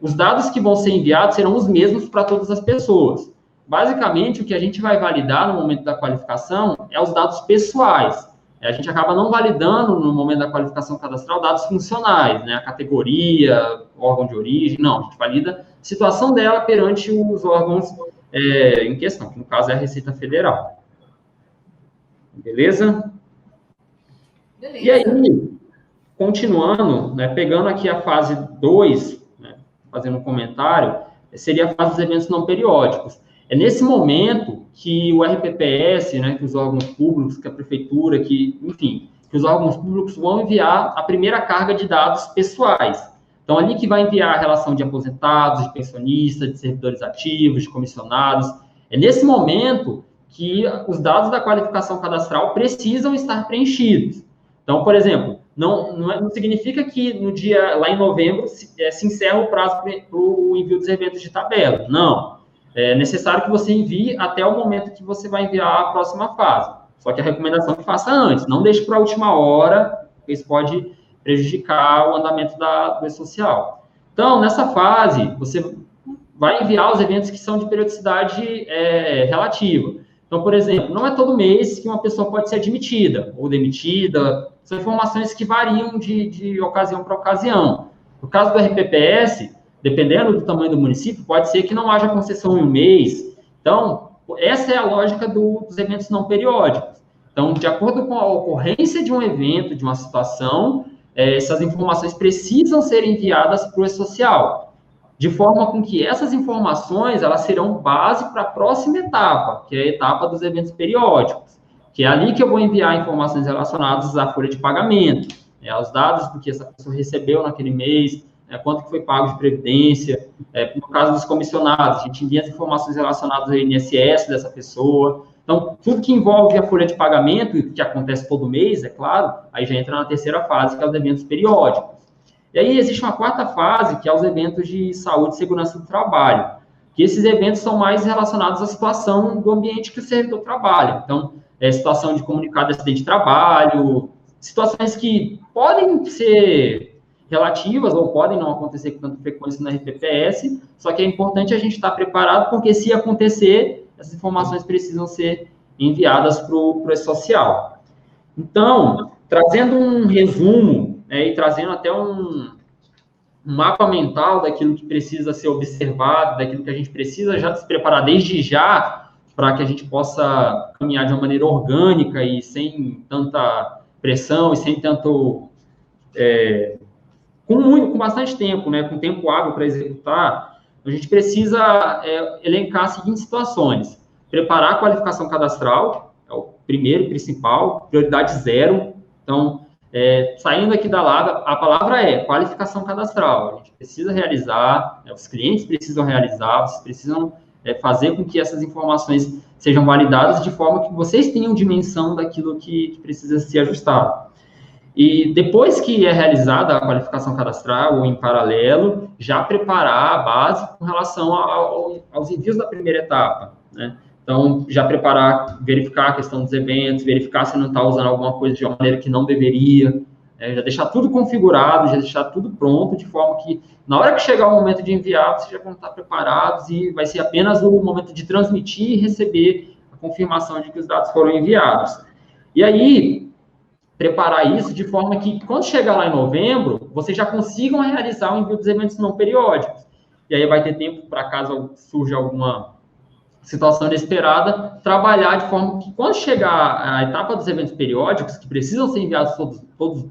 os dados que vão ser enviados serão os mesmos para todas as pessoas. Basicamente, o que a gente vai validar no momento da qualificação é os dados pessoais. A gente acaba não validando, no momento da qualificação cadastral, dados funcionais, né? A categoria, órgão de origem, não. A gente valida a situação dela perante os órgãos em questão, que no caso é a Receita Federal. Beleza? Beleza. E aí, continuando, né, pegando aqui a fase 2, né, fazendo um comentário, seria a fase dos eventos não periódicos. É nesse momento que o RPPS, né, que os órgãos públicos, que a prefeitura, enfim, que os órgãos públicos vão enviar a primeira carga de dados pessoais. Então, ali que vai enviar a relação de aposentados, de pensionistas, de servidores ativos, de comissionados. É nesse momento que os dados da qualificação cadastral precisam estar preenchidos. Então, por exemplo, não significa que no dia, lá em novembro, se encerra o prazo para o envio dos eventos de tabela. Não. É necessário que você envie até o momento que você vai enviar a próxima fase. Só que a recomendação é que faça antes. Não deixe para a última hora, porque isso pode prejudicar o andamento do E-Social. Então, nessa fase, você vai enviar os eventos que são de periodicidade relativa. Então, por exemplo, não é todo mês que uma pessoa pode ser admitida ou demitida. São informações que variam de ocasião para ocasião. No caso do RPPS, dependendo do tamanho do município, pode ser que não haja concessão em um mês. Então, essa é a lógica dos eventos não periódicos. Então, de acordo com a ocorrência de um evento, de uma situação, essas informações precisam ser enviadas para o E-Social, de forma com que essas informações elas serão base para a próxima etapa, que é a etapa dos eventos periódicos, que é ali que eu vou enviar informações relacionadas à folha de pagamento, os dados do que essa pessoa recebeu naquele mês, quanto que foi pago de previdência, no caso dos comissionados, a gente envia as informações relacionadas ao INSS dessa pessoa. Então, tudo que envolve a folha de pagamento, que acontece todo mês, é claro, aí já entra na terceira fase, que é os eventos periódicos. E aí existe uma quarta fase, que é os eventos de saúde e segurança do trabalho, que esses eventos são mais relacionados à situação do ambiente que o servidor trabalha. Então, situação de comunicado de acidente de trabalho, situações que podem ser relativas ou podem não acontecer com tanta frequência no RPPS, só que é importante a gente estar preparado, porque se acontecer, essas informações precisam ser enviadas para o E-Social. Então, trazendo um resumo, e trazendo até um mapa mental daquilo que precisa ser observado, daquilo que a gente precisa já se preparar desde já, para que a gente possa caminhar de uma maneira orgânica e sem tanta pressão e sem tanto... com bastante tempo, né, com tempo hábil para executar, a gente precisa elencar as seguintes situações. Preparar a qualificação cadastral, é o primeiro e principal, prioridade 0. Então, saindo aqui da Lab, a palavra é qualificação cadastral. A gente precisa realizar, os clientes precisam realizar, vocês precisam fazer com que essas informações sejam validadas de forma que vocês tenham dimensão daquilo que precisa ser ajustado. E depois que é realizada a qualificação cadastral, ou em paralelo, já preparar a base com relação aos envios da primeira etapa, né? Então, já preparar, verificar a questão dos eventos, verificar se não está usando alguma coisa de uma maneira que não deveria, já deixar tudo configurado, já deixar tudo pronto, de forma que, na hora que chegar o momento de enviar, vocês já vão estar preparados e vai ser apenas o momento de transmitir e receber a confirmação de que os dados foram enviados. E aí, preparar isso de forma que, quando chegar lá em novembro, vocês já consigam realizar o envio dos eventos não periódicos. E aí vai ter tempo para, caso surja alguma situação inesperada, trabalhar de forma que, quando chegar a etapa dos eventos periódicos, que precisam ser enviados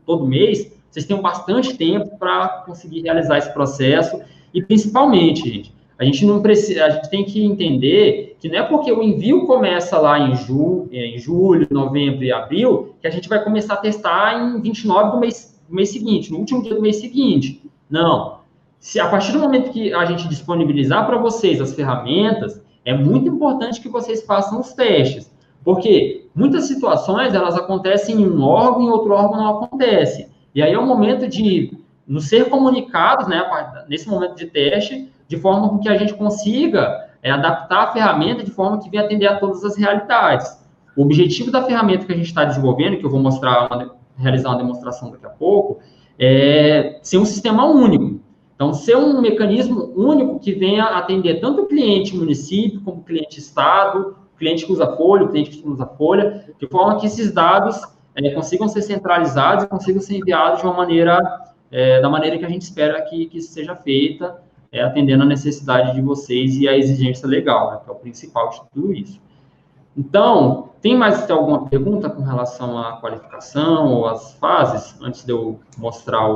todo mês, vocês tenham bastante tempo para conseguir realizar esse processo. E, principalmente, gente, a gente tem que entender que não é porque o envio começa lá em julho, novembro e abril, que a gente vai começar a testar em 29 do mês seguinte, no último dia do mês seguinte. Não. Se a partir do momento que a gente disponibilizar para vocês as ferramentas, é muito importante que vocês façam os testes, porque muitas situações, elas acontecem em um órgão e em outro órgão não acontece. E aí é o momento de nos ser comunicados, né, nesse momento de teste, de forma que a gente consiga adaptar a ferramenta de forma que venha atender a todas as realidades. O objetivo da ferramenta que a gente está desenvolvendo, que eu vou realizar uma demonstração daqui a pouco, é ser um sistema único. Então, ser um mecanismo único que venha atender tanto o cliente município, como o cliente estado, o cliente que usa folha, o cliente que não usa folha, de forma que esses dados consigam ser centralizados e consigam ser enviados de uma maneira, da maneira que a gente espera que isso seja feita, atendendo a necessidade de vocês e a exigência legal, né, que é o principal de tudo isso. Então, tem mais alguma pergunta com relação à qualificação ou às fases, antes de eu mostrar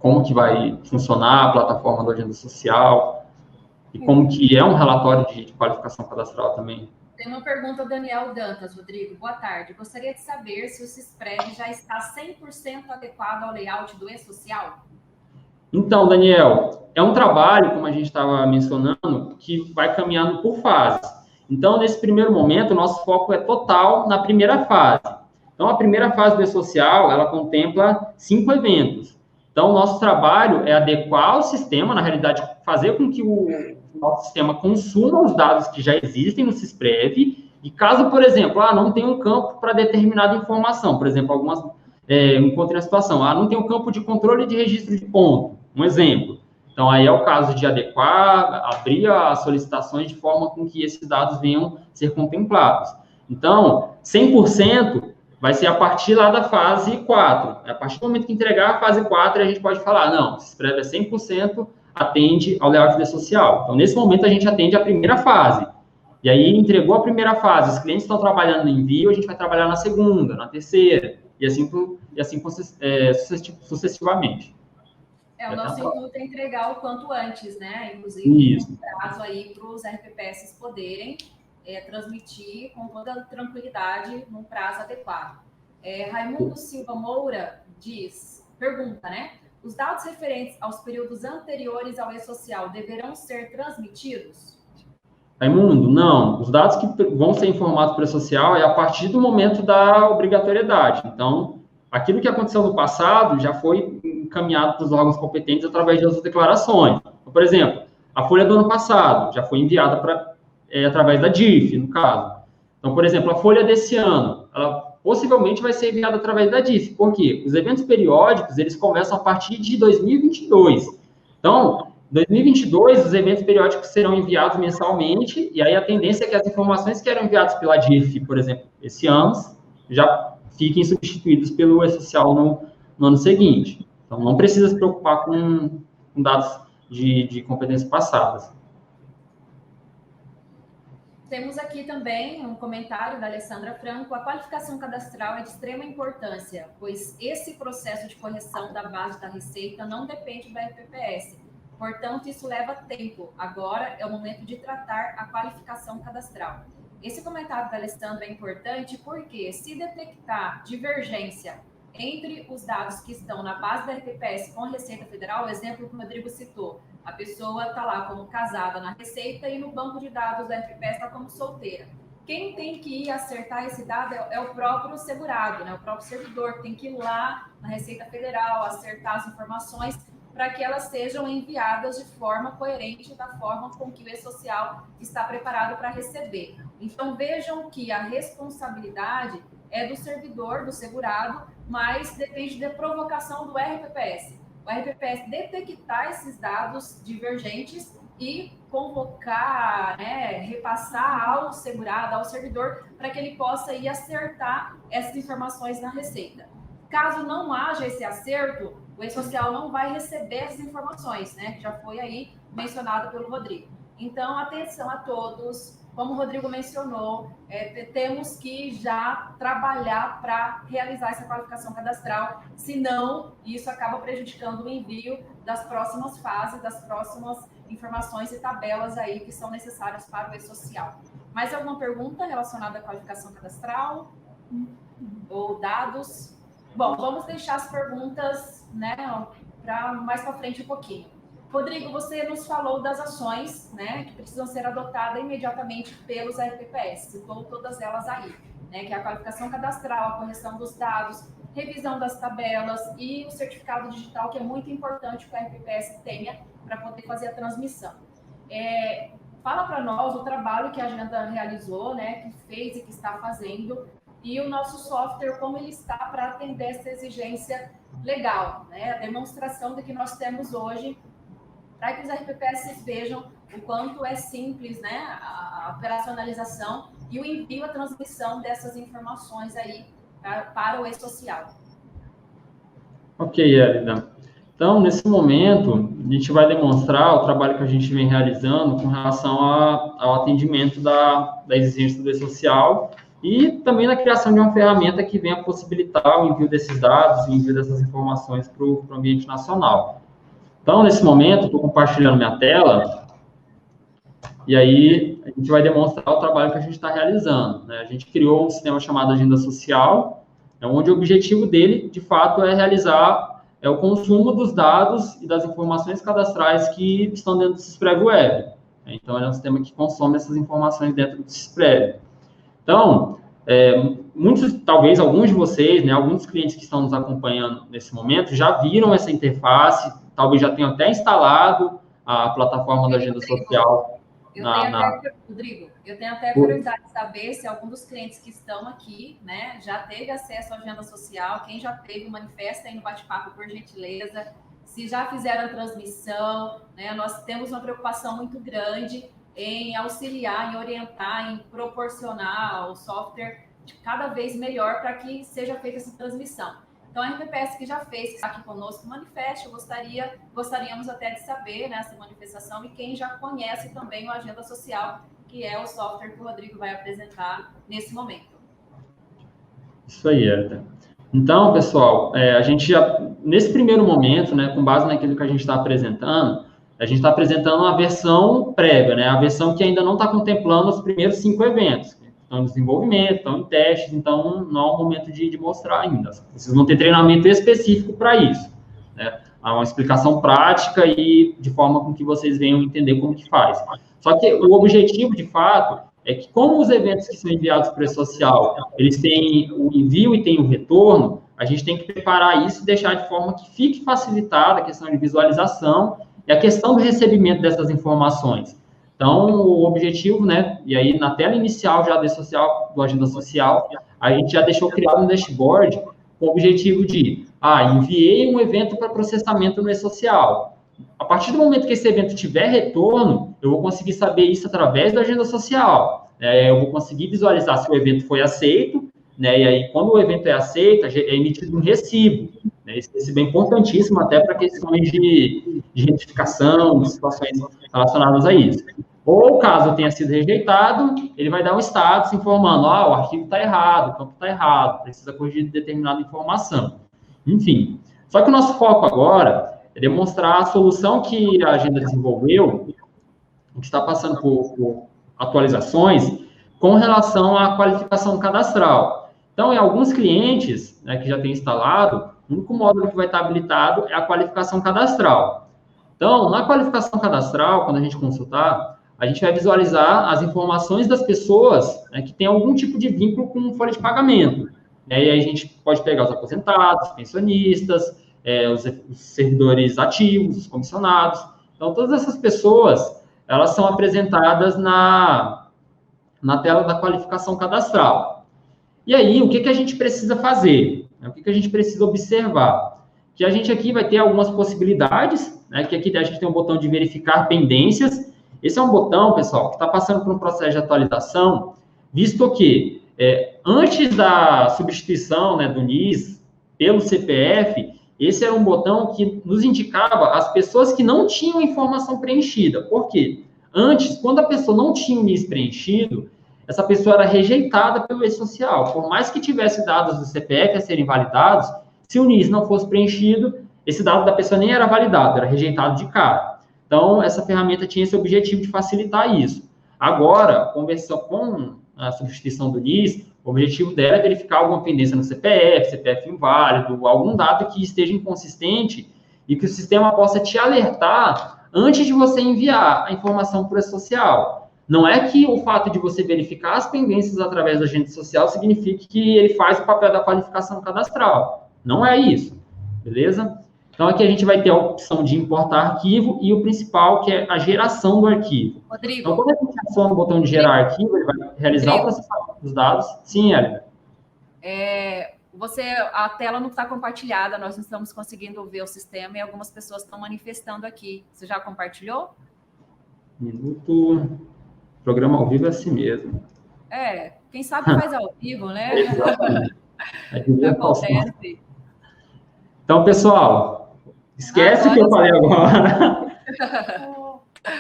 como que vai funcionar a plataforma da agenda social e como que é um relatório de qualificação cadastral também? Tem uma pergunta do Daniel Dantas, Rodrigo. Boa tarde. Gostaria de saber se o Sisprev já está 100% adequado ao layout do e-social? Então, Daniel, é um trabalho, como a gente estava mencionando, que vai caminhando por fases. Então, nesse primeiro momento, o nosso foco é total na primeira fase. Então, a primeira fase do e-social, ela contempla 5 eventos. Então, o nosso trabalho é adequar o sistema, na realidade, fazer com que o nosso sistema consuma os dados que já existem no Sisprev, e caso, por exemplo, não tem um campo para determinada informação, por exemplo, encontrei a situação, não tem um campo de controle de registro de ponto, um exemplo. Então, aí é o caso de adequar, abrir as solicitações de forma com que esses dados venham ser contemplados. Então, 100%... vai ser a partir lá da fase 4. A partir do momento que entregar a fase 4, a gente pode falar, não, o Sisprev é 100%, atende ao layout de social. Então, nesse momento, a gente atende a primeira fase. E aí, entregou a primeira fase, os clientes estão trabalhando no envio, a gente vai trabalhar na segunda, na terceira, e assim sucessivamente. O nosso intuito é entregar o quanto antes, né? Inclusive, isso. Um prazo aí para os RPPS poderem transmitir com toda tranquilidade num prazo adequado. Raimundo Silva Moura pergunta, né? Os dados referentes aos períodos anteriores ao e-social deverão ser transmitidos? Raimundo, não. Os dados que vão ser informados para o e-social é a partir do momento da obrigatoriedade. Então, aquilo que aconteceu no passado já foi encaminhado para os órgãos competentes através de outras declarações. Então, por exemplo, a folha do ano passado já foi enviada através da DIF, no caso. Então, por exemplo, a folha desse ano, ela possivelmente vai ser enviada através da DIF. Por quê? Os eventos periódicos, eles começam a partir de 2022. Então, em 2022, os eventos periódicos serão enviados mensalmente, e aí a tendência é que as informações que eram enviadas pela DIF, por exemplo, esse ano, já fiquem substituídas pelo e-social no ano seguinte. Então, não precisa se preocupar com dados de competências passadas. Temos aqui também um comentário da Alessandra Franco. A qualificação cadastral é de extrema importância, pois esse processo de correção da base da receita não depende da RPPS. Portanto, isso leva tempo. Agora é o momento de tratar a qualificação cadastral. Esse comentário da Alessandra é importante porque, se detectar divergência entre os dados que estão na base da RPPS com a Receita Federal, o exemplo que o Rodrigo citou, a pessoa está lá como casada na Receita e no banco de dados da RPPS está como solteira. Quem tem que ir acertar esse dado é o próprio segurado, né? O próprio servidor tem que ir lá na Receita Federal, acertar as informações para que elas sejam enviadas de forma coerente da forma com que o E-Social está preparado para receber. Então, vejam que a responsabilidade é do servidor, do segurado, mas depende da provocação do RPPS. O RPPS detectar esses dados divergentes e convocar, né, repassar ao segurado, ao servidor, para que ele possa ir acertar essas informações na Receita. Caso não haja esse acerto, o E-Social não vai receber essas informações, né, que já foi aí mencionado pelo Rodrigo. Então, atenção a todos. Como o Rodrigo mencionou, temos que já trabalhar para realizar essa qualificação cadastral, senão isso acaba prejudicando o envio das próximas fases, das próximas informações e tabelas aí que são necessárias para o E-Social. Mais alguma pergunta relacionada à qualificação cadastral? Ou dados? Bom, vamos deixar as perguntas, né, para mais para frente um pouquinho. Rodrigo, você nos falou das ações, né, que precisam ser adotadas imediatamente pelos RPPS, citou todas elas aí, né, que é a qualificação cadastral, a correção dos dados, revisão das tabelas e o certificado digital, que é muito importante que o RPPS tenha para poder fazer a transmissão. Fala para nós o trabalho que a Agenda realizou, né, que fez e que está fazendo, e o nosso software, como ele está para atender essa exigência legal, né, a demonstração de que nós temos hoje, para que os RPPS vejam o quanto é simples, né, a operacionalização e o envio, a transmissão dessas informações aí para o E-Social. Ok, Elida. Então, nesse momento, a gente vai demonstrar o trabalho que a gente vem realizando com relação ao atendimento da exigência do E-Social e também na criação de uma ferramenta que venha possibilitar o envio desses dados e o envio dessas informações para o ambiente nacional. Então, nesse momento, estou compartilhando minha tela e aí a gente vai demonstrar o trabalho que a gente está realizando, né? A gente criou um sistema chamado Agenda Social, onde o objetivo dele, de fato, é realizar o consumo dos dados e das informações cadastrais que estão dentro do Sysprev Web. Então, é um sistema que consome essas informações dentro do Sysprev. Então, talvez alguns de vocês, né, alguns clientes que estão nos acompanhando nesse momento, já viram essa interface, talvez já tenham até instalado a plataforma da Agenda Social. Rodrigo, eu tenho até curiosidade de saber se algum dos clientes que estão aqui, né, já teve acesso à Agenda Social, quem já teve, manifesta aí no bate-papo, por gentileza, se já fizeram a transmissão, né, nós temos uma preocupação muito grande em auxiliar, em orientar, em proporcionar o software cada vez melhor para que seja feita essa transmissão. Então, a RPPS que já fez, que está aqui conosco, manifeste, gostaríamos até de saber, né, essa manifestação e quem já conhece também o Agenda Social, que é o software que o Rodrigo vai apresentar nesse momento. Isso aí, Erika. Então, pessoal, a gente já, nesse primeiro momento, né, com base naquilo que a gente está apresentando, a gente está apresentando uma versão prévia, né, a versão que ainda não está contemplando os primeiros 5 eventos. Estão em desenvolvimento, estão em testes, então não é o momento de mostrar ainda. Vocês vão ter treinamento específico para isso, né? Há uma explicação prática e de forma com que vocês venham entender como que faz. Só que o objetivo, de fato, é que como os eventos que são enviados para o E-Social, eles têm o envio e têm o retorno, a gente tem que preparar isso e deixar de forma que fique facilitada a questão de visualização e a questão do recebimento dessas informações. Então, o objetivo, né, e aí na tela inicial já do Agenda Social, a gente já deixou criado um dashboard com o objetivo de, enviei um evento para processamento no E-Social. A partir do momento que esse evento tiver retorno, eu vou conseguir saber isso através da Agenda Social. Eu vou conseguir visualizar se o evento foi aceito, né? E aí, quando o evento é aceito, é emitido um recibo, né? Esse recibo é importantíssimo até para questões de retificação, de situações relacionadas a isso. Ou, caso tenha sido rejeitado, ele vai dar um status informando, o arquivo está errado, o campo está errado, precisa corrigir determinada informação. Enfim, só que o nosso foco agora é demonstrar a solução que a agenda desenvolveu, que está passando por atualizações, com relação à qualificação cadastral. Então, em alguns clientes, né, que já tem instalado, o único módulo que vai estar habilitado é a qualificação cadastral. Então, na qualificação cadastral, quando a gente consultar, a gente vai visualizar as informações das pessoas, né, que têm algum tipo de vínculo com folha de pagamento. E aí a gente pode pegar os aposentados, pensionistas, os servidores ativos, os comissionados. Então, todas essas pessoas, elas são apresentadas na tela da qualificação cadastral. E aí, o que a gente precisa fazer? O que a gente precisa observar? Que a gente aqui vai ter algumas possibilidades, né, que aqui a gente tem um botão de verificar pendências. Esse é um botão, pessoal, que está passando por um processo de atualização, visto que antes da substituição, né, do NIS pelo CPF, esse era um botão que nos indicava as pessoas que não tinham informação preenchida. Por quê? Antes, quando a pessoa não tinha o NIS preenchido, essa pessoa era rejeitada pelo e-social. Por mais que tivesse dados do CPF a serem validados, se o NIS não fosse preenchido, esse dado da pessoa nem era validado, era rejeitado de cara. Então, essa ferramenta tinha esse objetivo de facilitar isso. Agora, com a substituição do NIS, o objetivo dela é verificar alguma pendência no CPF inválido, algum dado que esteja inconsistente e que o sistema possa te alertar antes de você enviar a informação para o e-social. Não é que o fato de você verificar as pendências através do agente social signifique que ele faz o papel da qualificação cadastral. Não é isso, beleza? Então, aqui a gente vai ter a opção de importar arquivo e o principal, que é a geração do arquivo. Rodrigo. Então, quando a gente aciona o botão de gerar arquivo, ele vai realizar o processamento dos dados. Sim, Hélida. A tela não está compartilhada, nós não estamos conseguindo ver o sistema e algumas pessoas estão manifestando aqui. Você já compartilhou? Minuto. Programa ao vivo é assim mesmo. Quem sabe faz ao vivo, né? Acontece. Então, pessoal, esquece o que eu falei agora.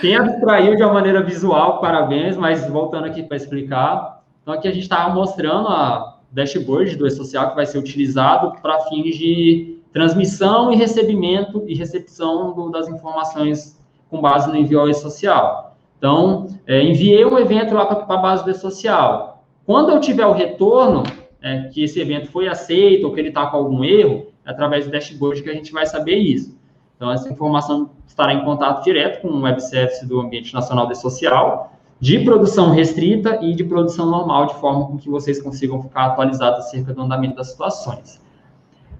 Quem abstraiu de uma maneira visual, parabéns, mas voltando aqui para explicar. Então, aqui a gente estava mostrando a dashboard do e-social que vai ser utilizado para fins de transmissão e recebimento e recepção das informações com base no envio ao e-social. Então, enviei um evento lá para a base do e-social. Quando eu tiver o retorno, que esse evento foi aceito ou que ele está com algum erro, é através do dashboard que a gente vai saber isso. Então, essa informação estará em contato direto com o Web Service do Ambiente Nacional do e-social, de produção restrita e de produção normal, de forma com que vocês consigam ficar atualizados acerca do andamento das situações.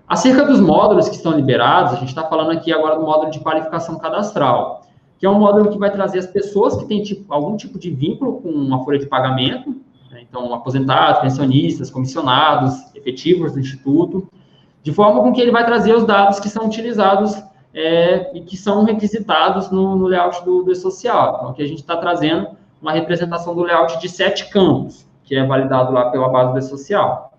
Acerca dos módulos que estão liberados, a gente está falando aqui agora do módulo de qualificação cadastral, que é um módulo que vai trazer as pessoas que têm algum tipo de vínculo com uma folha de pagamento, né? Então, aposentados, pensionistas, comissionados, efetivos do Instituto, de forma com que ele vai trazer os dados que são utilizados e que são requisitados no layout do e-social. Então, aqui a gente está trazendo uma representação do layout de 7 campos, que é validado lá pela base do e-social.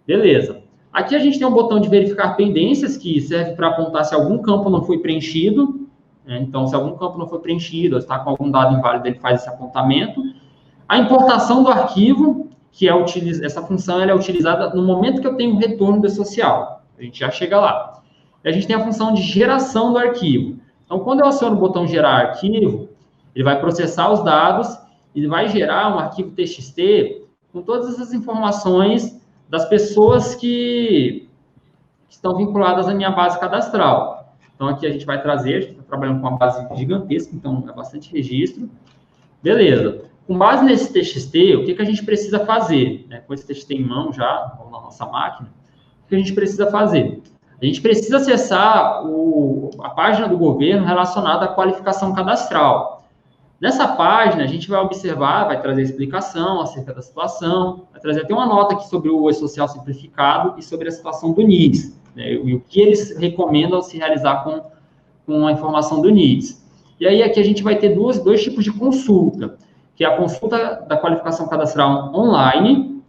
Beleza. Aqui a gente tem um botão de verificar pendências, que serve para apontar se algum campo não foi preenchido. Então, se algum campo não foi preenchido, ou está com algum dado inválido, ele faz esse apontamento. A importação do arquivo, que essa função ela é utilizada no momento que eu tenho o retorno do e-social. A gente já chega lá. E a gente tem a função de geração do arquivo. Então, quando eu aciono o botão gerar arquivo, ele vai processar os dados e vai gerar um arquivo TXT com todas essas informações das pessoas que estão vinculadas à minha base cadastral. Então, aqui a gente vai trazer, a gente está trabalhando com uma base gigantesca, então é bastante registro. Beleza. Com base nesse TXT, o que a gente precisa fazer? Com esse TXT em mão já, ou na nossa máquina, o que a gente precisa fazer? A gente precisa acessar a página do governo relacionada à qualificação cadastral. Nessa página, a gente vai observar, vai trazer explicação acerca da situação, vai trazer até uma nota aqui sobre o e-social simplificado e sobre a situação do NIS, né, e o que eles recomendam se realizar com a informação do NIS. E aí, aqui a gente vai ter dois tipos de consulta, que é a consulta da qualificação cadastral online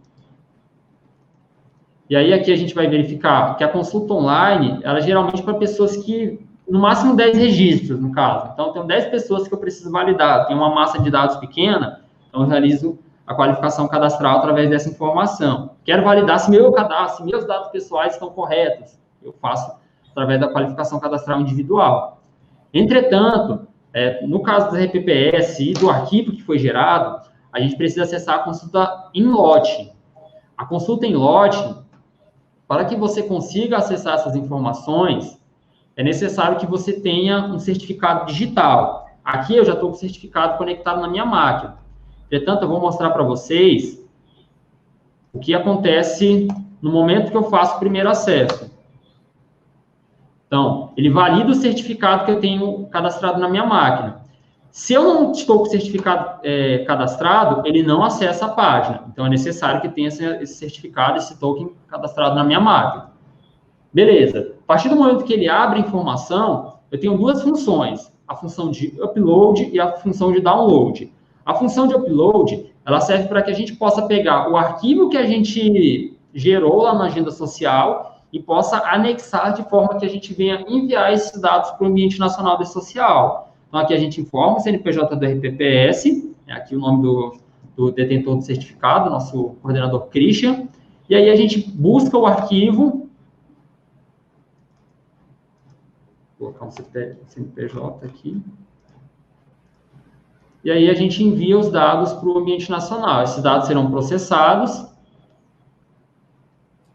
E aí aqui a gente vai verificar que a consulta online, ela é geralmente para pessoas que, no máximo 10 registros, no caso. Então, eu tenho 10 pessoas que eu preciso validar, tem uma massa de dados pequena, então eu realizo a qualificação cadastral através dessa informação. Quero validar se meu cadastro, se meus dados pessoais estão corretos, eu faço através da qualificação cadastral individual. Entretanto, no caso do RPPS e do arquivo que foi gerado, a gente precisa acessar a consulta em lote. A consulta em lote, para que você consiga acessar essas informações, é necessário que você tenha um certificado digital. Aqui eu já estou com o certificado conectado na minha máquina. Entretanto, eu vou mostrar para vocês o que acontece no momento que eu faço o primeiro acesso. Então, ele valida o certificado que eu tenho cadastrado na minha máquina. Se eu não estou com o certificado cadastrado, ele não acessa a página. Então, é necessário que tenha esse certificado, esse token cadastrado na minha máquina. Beleza. A partir do momento que ele abre a informação, eu tenho duas funções. A função de upload e a função de download. A função de upload, ela serve para que a gente possa pegar o arquivo que a gente gerou lá na agenda social e possa anexar de forma que a gente venha enviar esses dados para o ambiente nacional da social. Então, aqui a gente informa o CNPJ do RPPS, aqui o nome do detentor do certificado, nosso coordenador Christian, e aí a gente busca o arquivo, vou colocar um CNPJ aqui, e aí a gente envia os dados para o ambiente nacional. Esses dados serão processados.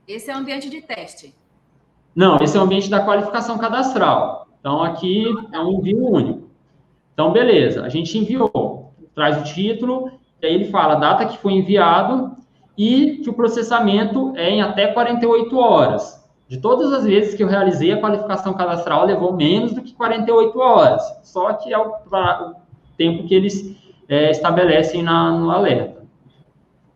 Esse é o ambiente de teste? Não, esse é o ambiente da qualificação cadastral. Então, aqui é um envio único. Então, beleza, a gente enviou, traz o título, e aí ele fala a data que foi enviado e que o processamento é em até 48 horas. De todas as vezes que eu realizei a qualificação cadastral, levou menos do que 48 horas. Só que é o tempo que eles estabelecem no alerta.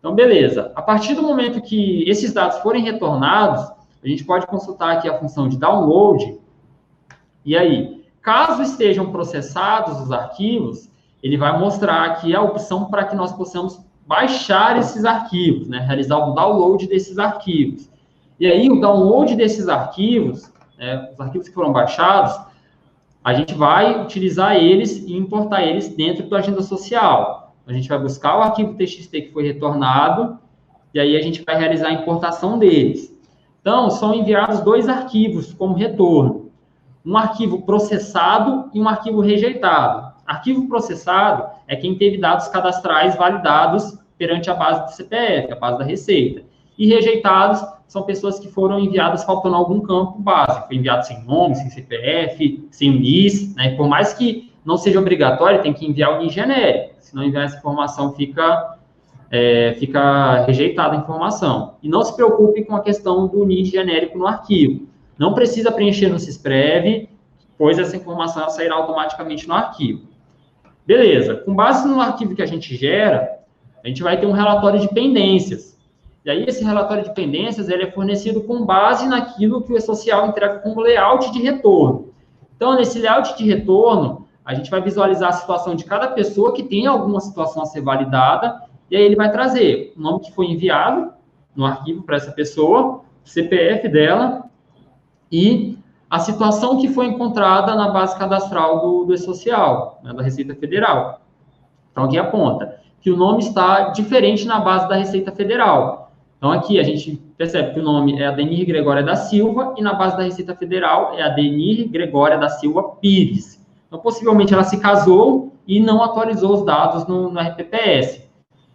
Então, beleza. A partir do momento que esses dados forem retornados, a gente pode consultar aqui a função de download. E aí, caso estejam processados os arquivos, ele vai mostrar aqui a opção para que nós possamos baixar esses arquivos, né? Realizar o download desses arquivos. E aí, o download desses arquivos, os arquivos que foram baixados, a gente vai utilizar eles e importar eles dentro da agenda social. A gente vai buscar o arquivo TXT que foi retornado, e aí a gente vai realizar a importação deles. Então, são enviados 2 arquivos como retorno. Um arquivo processado e um arquivo rejeitado. Arquivo processado é quem teve dados cadastrais validados perante a base do CPF, a base da Receita. E rejeitados são pessoas que foram enviadas faltando algum campo básico. Foi enviado sem nome, sem CPF, sem NIS, né? Por mais que não seja obrigatório, tem que enviar o NIS genérico. Se não enviar essa informação, fica rejeitada a informação. E não se preocupe com a questão do NIS genérico no arquivo. Não precisa preencher no Sysprev, pois essa informação sairá automaticamente no arquivo. Beleza. Com base no arquivo que a gente gera, a gente vai ter um relatório de pendências. E aí, esse relatório de pendências, ele é fornecido com base naquilo que o E-Social entrega como layout de retorno. Então, nesse layout de retorno, a gente vai visualizar a situação de cada pessoa que tem alguma situação a ser validada, e aí ele vai trazer o nome que foi enviado no arquivo para essa pessoa, o CPF dela e a situação que foi encontrada na base cadastral do E-Social, né, da Receita Federal. Então, aqui aponta que o nome está diferente na base da Receita Federal. Então, aqui a gente percebe que o nome é Adenir Gregória da Silva e na base da Receita Federal é Adenir Gregória da Silva Pires. Então, possivelmente ela se casou e não atualizou os dados no RPPS.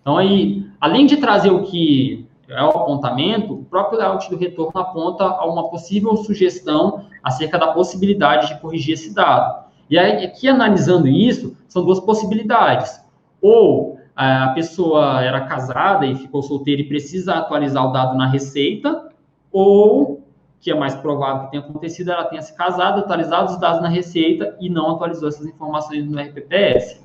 Então, aí, além de trazer o que é o apontamento, o próprio layout do retorno aponta a uma possível sugestão acerca da possibilidade de corrigir esse dado. E aí, aqui, analisando isso, são 2 possibilidades. Ou a pessoa era casada e ficou solteira e precisa atualizar o dado na Receita, ou, que é mais provável que tenha acontecido, ela tenha se casado, atualizado os dados na Receita e não atualizou essas informações no RPPS.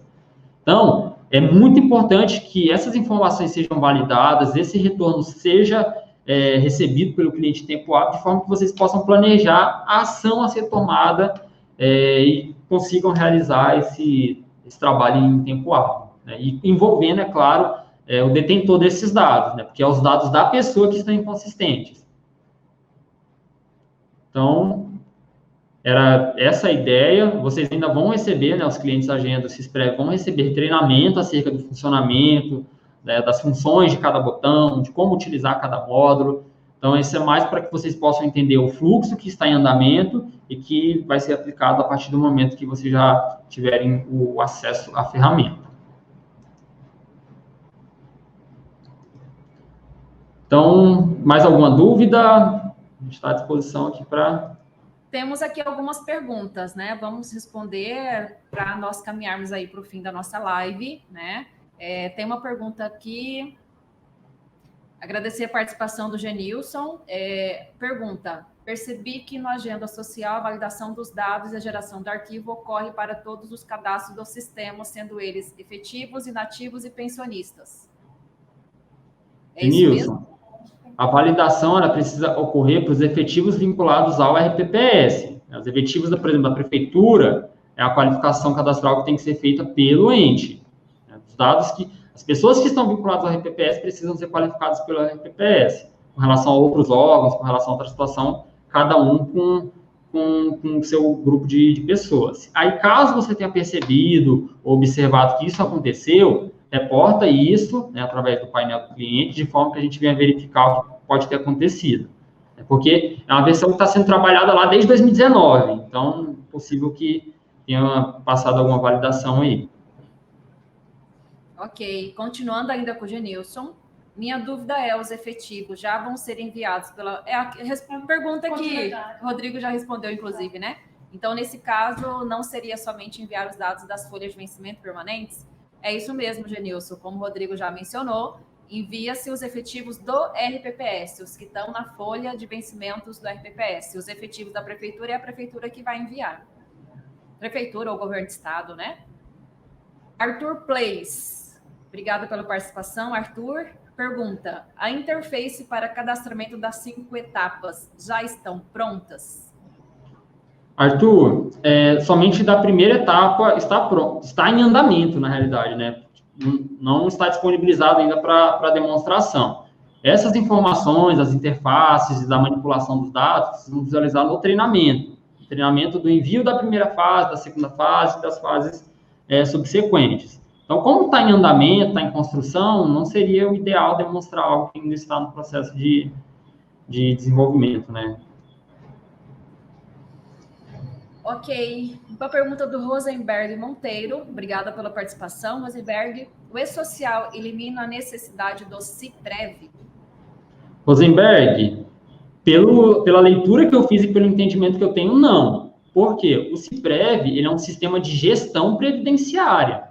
Então, é muito importante que essas informações sejam validadas, esse retorno seja recebido pelo cliente em tempo hábil, de forma que vocês possam planejar a ação a ser tomada e consigam realizar esse trabalho em tempo hábil. E envolvendo, é claro, o detentor desses dados, né? Porque é os dados da pessoa que estão inconsistentes. Então, era essa a ideia. Vocês ainda vão receber, né, os clientes da agenda CISPREV vão receber treinamento acerca do funcionamento, né, das funções de cada botão, de como utilizar cada módulo. Então, isso é mais para que vocês possam entender o fluxo que está em andamento e que vai ser aplicado a partir do momento que vocês já tiverem o acesso à ferramenta. Então, mais alguma dúvida? A gente está à disposição aqui para... Temos aqui algumas perguntas, né? Vamos responder para nós caminharmos aí para o fim da nossa live, né? Tem uma pergunta aqui. Agradecer a participação do Genilson. Pergunta: percebi que na agenda social a validação dos dados e a geração do arquivo ocorre para todos os cadastros do sistema, sendo eles efetivos, inativos e pensionistas. É isso mesmo? A validação ela precisa ocorrer para os efetivos vinculados ao RPPS. Os efetivos, por exemplo, da prefeitura, é a qualificação cadastral que tem que ser feita pelo ente. Os dados que... As pessoas que estão vinculadas ao RPPS precisam ser qualificadas pelo RPPS. Com relação a outros órgãos, com relação a outra situação, cada um com o seu grupo de pessoas. Aí, caso você tenha percebido ou observado que isso aconteceu, reporta isso, né, através do painel do cliente, de forma que a gente venha verificar o que pode ter acontecido. Porque é uma versão que está sendo trabalhada lá desde 2019, então é possível que tenha passado alguma validação aí. Ok, continuando ainda com o Genilson, minha dúvida é, os efetivos já vão ser enviados pela... a pergunta que o Rodrigo já respondeu, inclusive, né? Então, nesse caso, não seria somente enviar os dados das folhas de vencimento permanentes? É isso mesmo, Genilson, como o Rodrigo já mencionou, envia-se os efetivos do RPPS, os que estão na folha de vencimentos do RPPS. Os efetivos da prefeitura é a prefeitura que vai enviar. Prefeitura ou governo de estado, né? Arthur Place, obrigada pela participação, Arthur. Pergunta: a interface para cadastramento das 5 etapas já estão prontas? Arthur, somente da primeira etapa está pronto, está em andamento, na realidade, né? Não está disponibilizado ainda para demonstração. Essas informações, as interfaces e da manipulação dos dados, precisam visualizar no treinamento do envio da primeira fase, da segunda fase, das fases subsequentes. Então, como está em andamento, está em construção, não seria o ideal demonstrar algo que ainda está no processo de desenvolvimento, né? Ok. Uma pergunta do Rosenberg Monteiro. Obrigada pela participação, Rosenberg. O E-Social elimina a necessidade do CIPREV? Rosenberg, pela leitura que eu fiz e pelo entendimento que eu tenho, não. Por quê? O CIPREV, ele é um sistema de gestão previdenciária.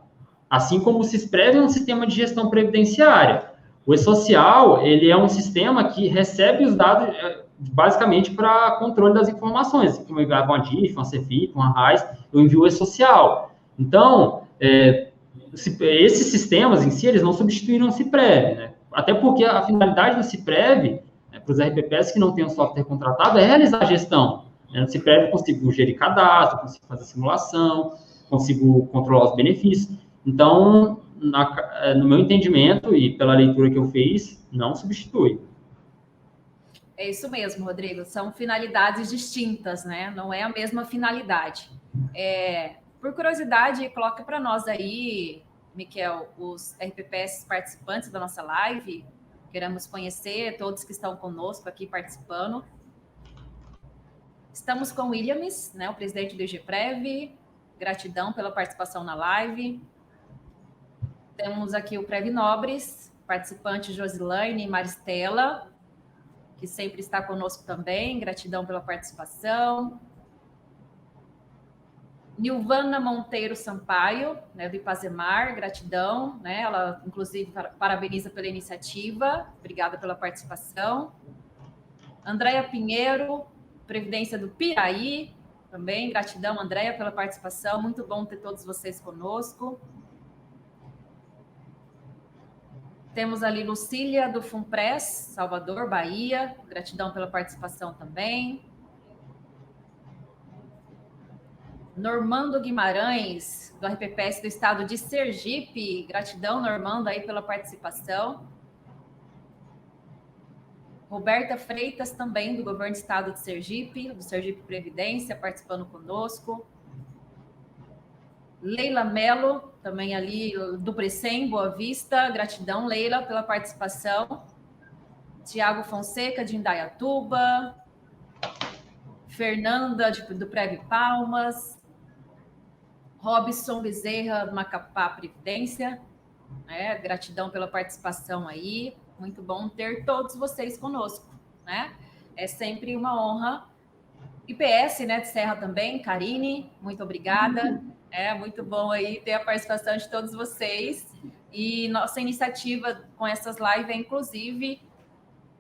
Assim como o CISPREV é um sistema de gestão previdenciária. O E-Social, ele é um sistema que recebe os dados basicamente para controle das informações, como enviar uma DIF, uma CEFIP, uma RAIS, eu envio o E-Social. Então, esses sistemas em si, eles não substituíram o CIPREV, né? Até porque a finalidade do CIPREV, para os RPPS que não têm um software contratado, é realizar a gestão. No CIPREV eu consigo gerir cadastro, consigo fazer simulação, consigo controlar os benefícios. Então, no meu entendimento e pela leitura que eu fiz, não substitui. É isso mesmo, Rodrigo. São finalidades distintas, né? Não é a mesma finalidade. Por curiosidade, coloca para nós aí, Miquel, os RPPS participantes da nossa live. Queremos conhecer todos que estão conosco aqui participando. Estamos com o Williams, né, o presidente do IGPREV. Gratidão pela participação na live. Temos aqui o Prev Nobres, participante Josilane e Maristela, que sempre está conosco também. Gratidão pela participação. Nilvana Monteiro Sampaio, né, do Ipazemar, gratidão. Né, ela, inclusive, parabeniza pela iniciativa. Obrigada pela participação. Andréia Pinheiro, Previdência do Piraí, também. Gratidão, Andréia, pela participação. Muito bom ter todos vocês conosco. Temos ali Lucília, do Funpress, Salvador, Bahia. Gratidão pela participação também. Normando Guimarães, do RPPS do Estado de Sergipe. Gratidão, Normando, aí pela participação. Roberta Freitas, também do Governo do Estado de Sergipe, do Sergipe Previdência, participando conosco. Leila Melo, também ali do Precem, Boa Vista. Gratidão, Leila, pela participação. Tiago Fonseca, de Indaiatuba. Fernanda, do Prev Palmas. Robson Bezerra, do Macapá Previdência. Gratidão pela participação aí. Muito bom ter todos vocês conosco, né? É sempre uma honra. IPS, né, de Serra também, Karine, muito obrigada. É muito bom aí ter a participação de todos vocês. E nossa iniciativa com essas lives é, inclusive,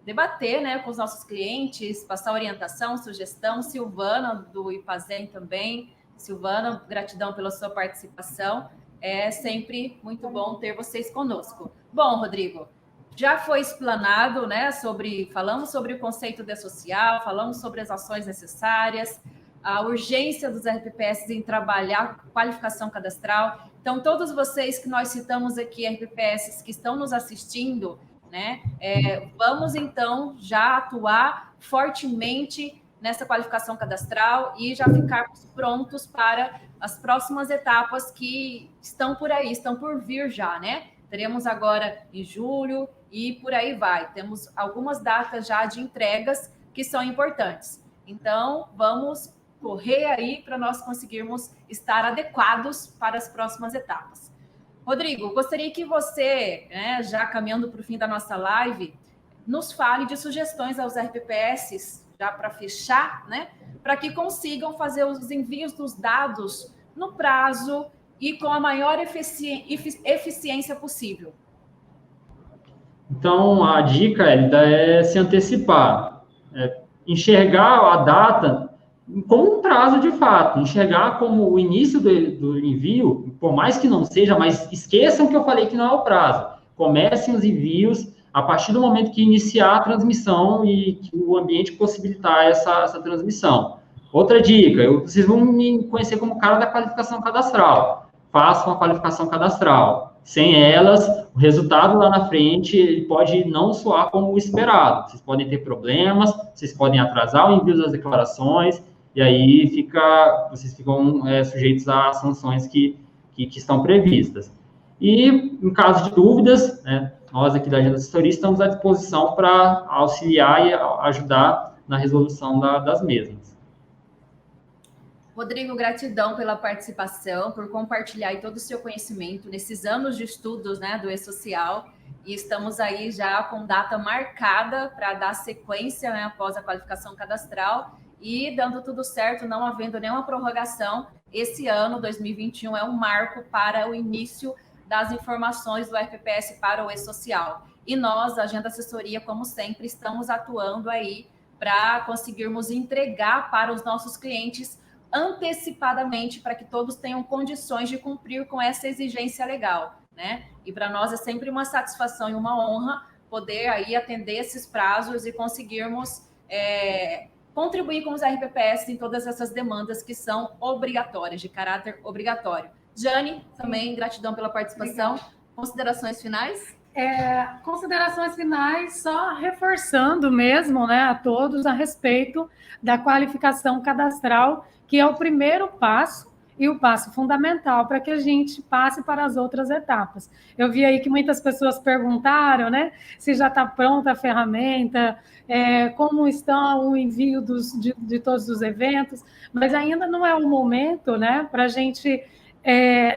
debater, né, com os nossos clientes, passar orientação, sugestão. Silvana, do IPASEM também. Silvana, gratidão pela sua participação. É sempre muito bom ter vocês conosco. Bom, Rodrigo, já foi explanado, né, falamos sobre o conceito de social, falamos sobre as ações necessárias, a urgência dos RPPS em trabalhar qualificação cadastral. Então, todos vocês que nós citamos aqui, RPPS que estão nos assistindo, né, vamos então já atuar fortemente nessa qualificação cadastral e já ficarmos prontos para as próximas etapas que estão por aí, estão por vir já, né? Teremos agora em julho e por aí vai. Temos algumas datas já de entregas que são importantes. Então, vamos correr aí para nós conseguirmos estar adequados para as próximas etapas. Rodrigo, gostaria que você, né, já caminhando para o fim da nossa live, nos fale de sugestões aos RPPS, já para fechar, né, para que consigam fazer os envios dos dados no prazo e com a maior eficiência possível. Então, a dica, Elida, é se antecipar, enxergar a data como um prazo de fato, enxergar como o início do envio, por mais que não seja, mas esqueçam que eu falei que não é o prazo. Comecem os envios a partir do momento que iniciar a transmissão e que o ambiente possibilitar essa transmissão. Outra dica, vocês vão me conhecer como cara da qualificação cadastral. Façam a qualificação cadastral. Sem elas, o resultado lá na frente ele pode não soar como o esperado. Vocês podem ter problemas, vocês podem atrasar o envio das declarações, e aí vocês ficam sujeitos a sanções que estão previstas. E, em caso de dúvidas, né, nós aqui da Agenda Assessoria estamos à disposição para auxiliar e ajudar na resolução das mesmas. Rodrigo, gratidão pela participação, por compartilhar aí todo o seu conhecimento nesses anos de estudos, né, do E-Social, e estamos aí já com data marcada para dar sequência, né, após a qualificação cadastral, e dando tudo certo, não havendo nenhuma prorrogação, esse ano, 2021, é um marco para o início das informações do RPPS para o E-Social. E nós, a Agenda Assessoria, como sempre, estamos atuando aí para conseguirmos entregar para os nossos clientes antecipadamente, para que todos tenham condições de cumprir com essa exigência legal, né? E para nós é sempre uma satisfação e uma honra poder aí atender esses prazos e conseguirmos contribuir com os RPPS em todas essas demandas que são obrigatórias, de caráter obrigatório. Jane, também gratidão pela participação. Obrigada. Considerações finais? Considerações finais, só reforçando mesmo, né, a todos a respeito da qualificação cadastral, que é o primeiro passo e o passo fundamental para que a gente passe para as outras etapas. Eu vi aí que muitas pessoas perguntaram, né, se já está pronta a ferramenta, como está o envio de todos os eventos, mas ainda não é o momento, né, para a gente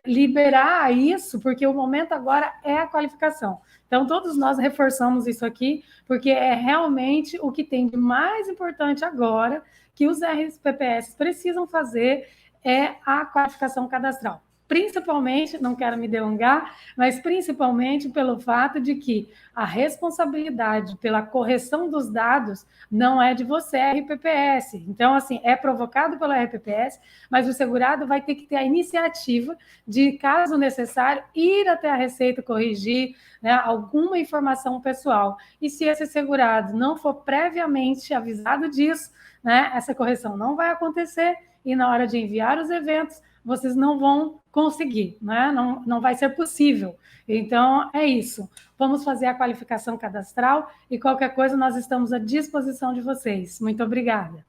liberar isso, porque o momento agora é a qualificação. Então, todos nós reforçamos isso aqui, porque é realmente o que tem de mais importante agora, que os RPPS precisam fazer, é a qualificação cadastral. Principalmente, não quero me delongar, mas principalmente pelo fato de que a responsabilidade pela correção dos dados não é de você, RPPS. Então, assim, é provocado pela RPPS, mas o segurado vai ter que ter a iniciativa de, caso necessário, ir até a Receita corrigir, né, alguma informação pessoal. E se esse segurado não for previamente avisado disso, né, essa correção não vai acontecer, e na hora de enviar os eventos, vocês não vão conseguir, né? Não vai ser possível. Então, é isso. Vamos fazer a qualificação cadastral e qualquer coisa nós estamos à disposição de vocês. Muito obrigada.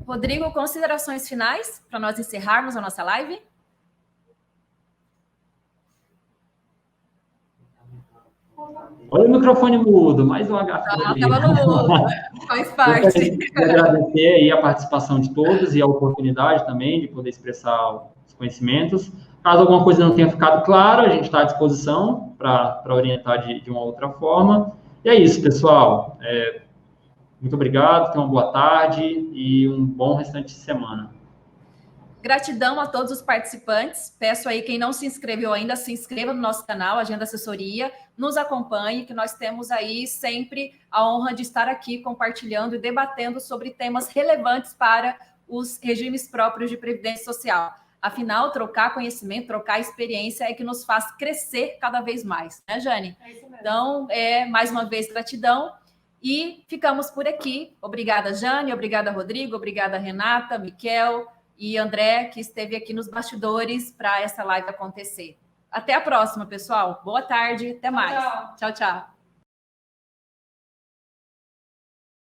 Rodrigo, considerações finais para nós encerrarmos a nossa live? Olha o microfone mudo, mais um gafe. Estava no mudo, faz parte. Agradecer aí a participação de todos e a oportunidade também de poder expressar os conhecimentos. Caso alguma coisa não tenha ficado claro, a gente está à disposição para orientar de uma outra forma. E é isso, pessoal. Muito obrigado, tenham uma boa tarde e um bom restante de semana. Gratidão a todos os participantes. Peço aí, quem não se inscreveu ainda, se inscreva no nosso canal, Agenda Assessoria, nos acompanhe, que nós temos aí sempre a honra de estar aqui compartilhando e debatendo sobre temas relevantes para os regimes próprios de previdência social. Afinal, trocar conhecimento, trocar experiência é que nos faz crescer cada vez mais, né, Jane? É isso mesmo. Então, mais uma vez, gratidão. E ficamos por aqui. Obrigada, Jane, obrigada, Rodrigo, obrigada, Renata, Miquel e André, que esteve aqui nos bastidores para essa live acontecer. Até a próxima, pessoal. Boa tarde, até mais. Tchau. Tchau, tchau.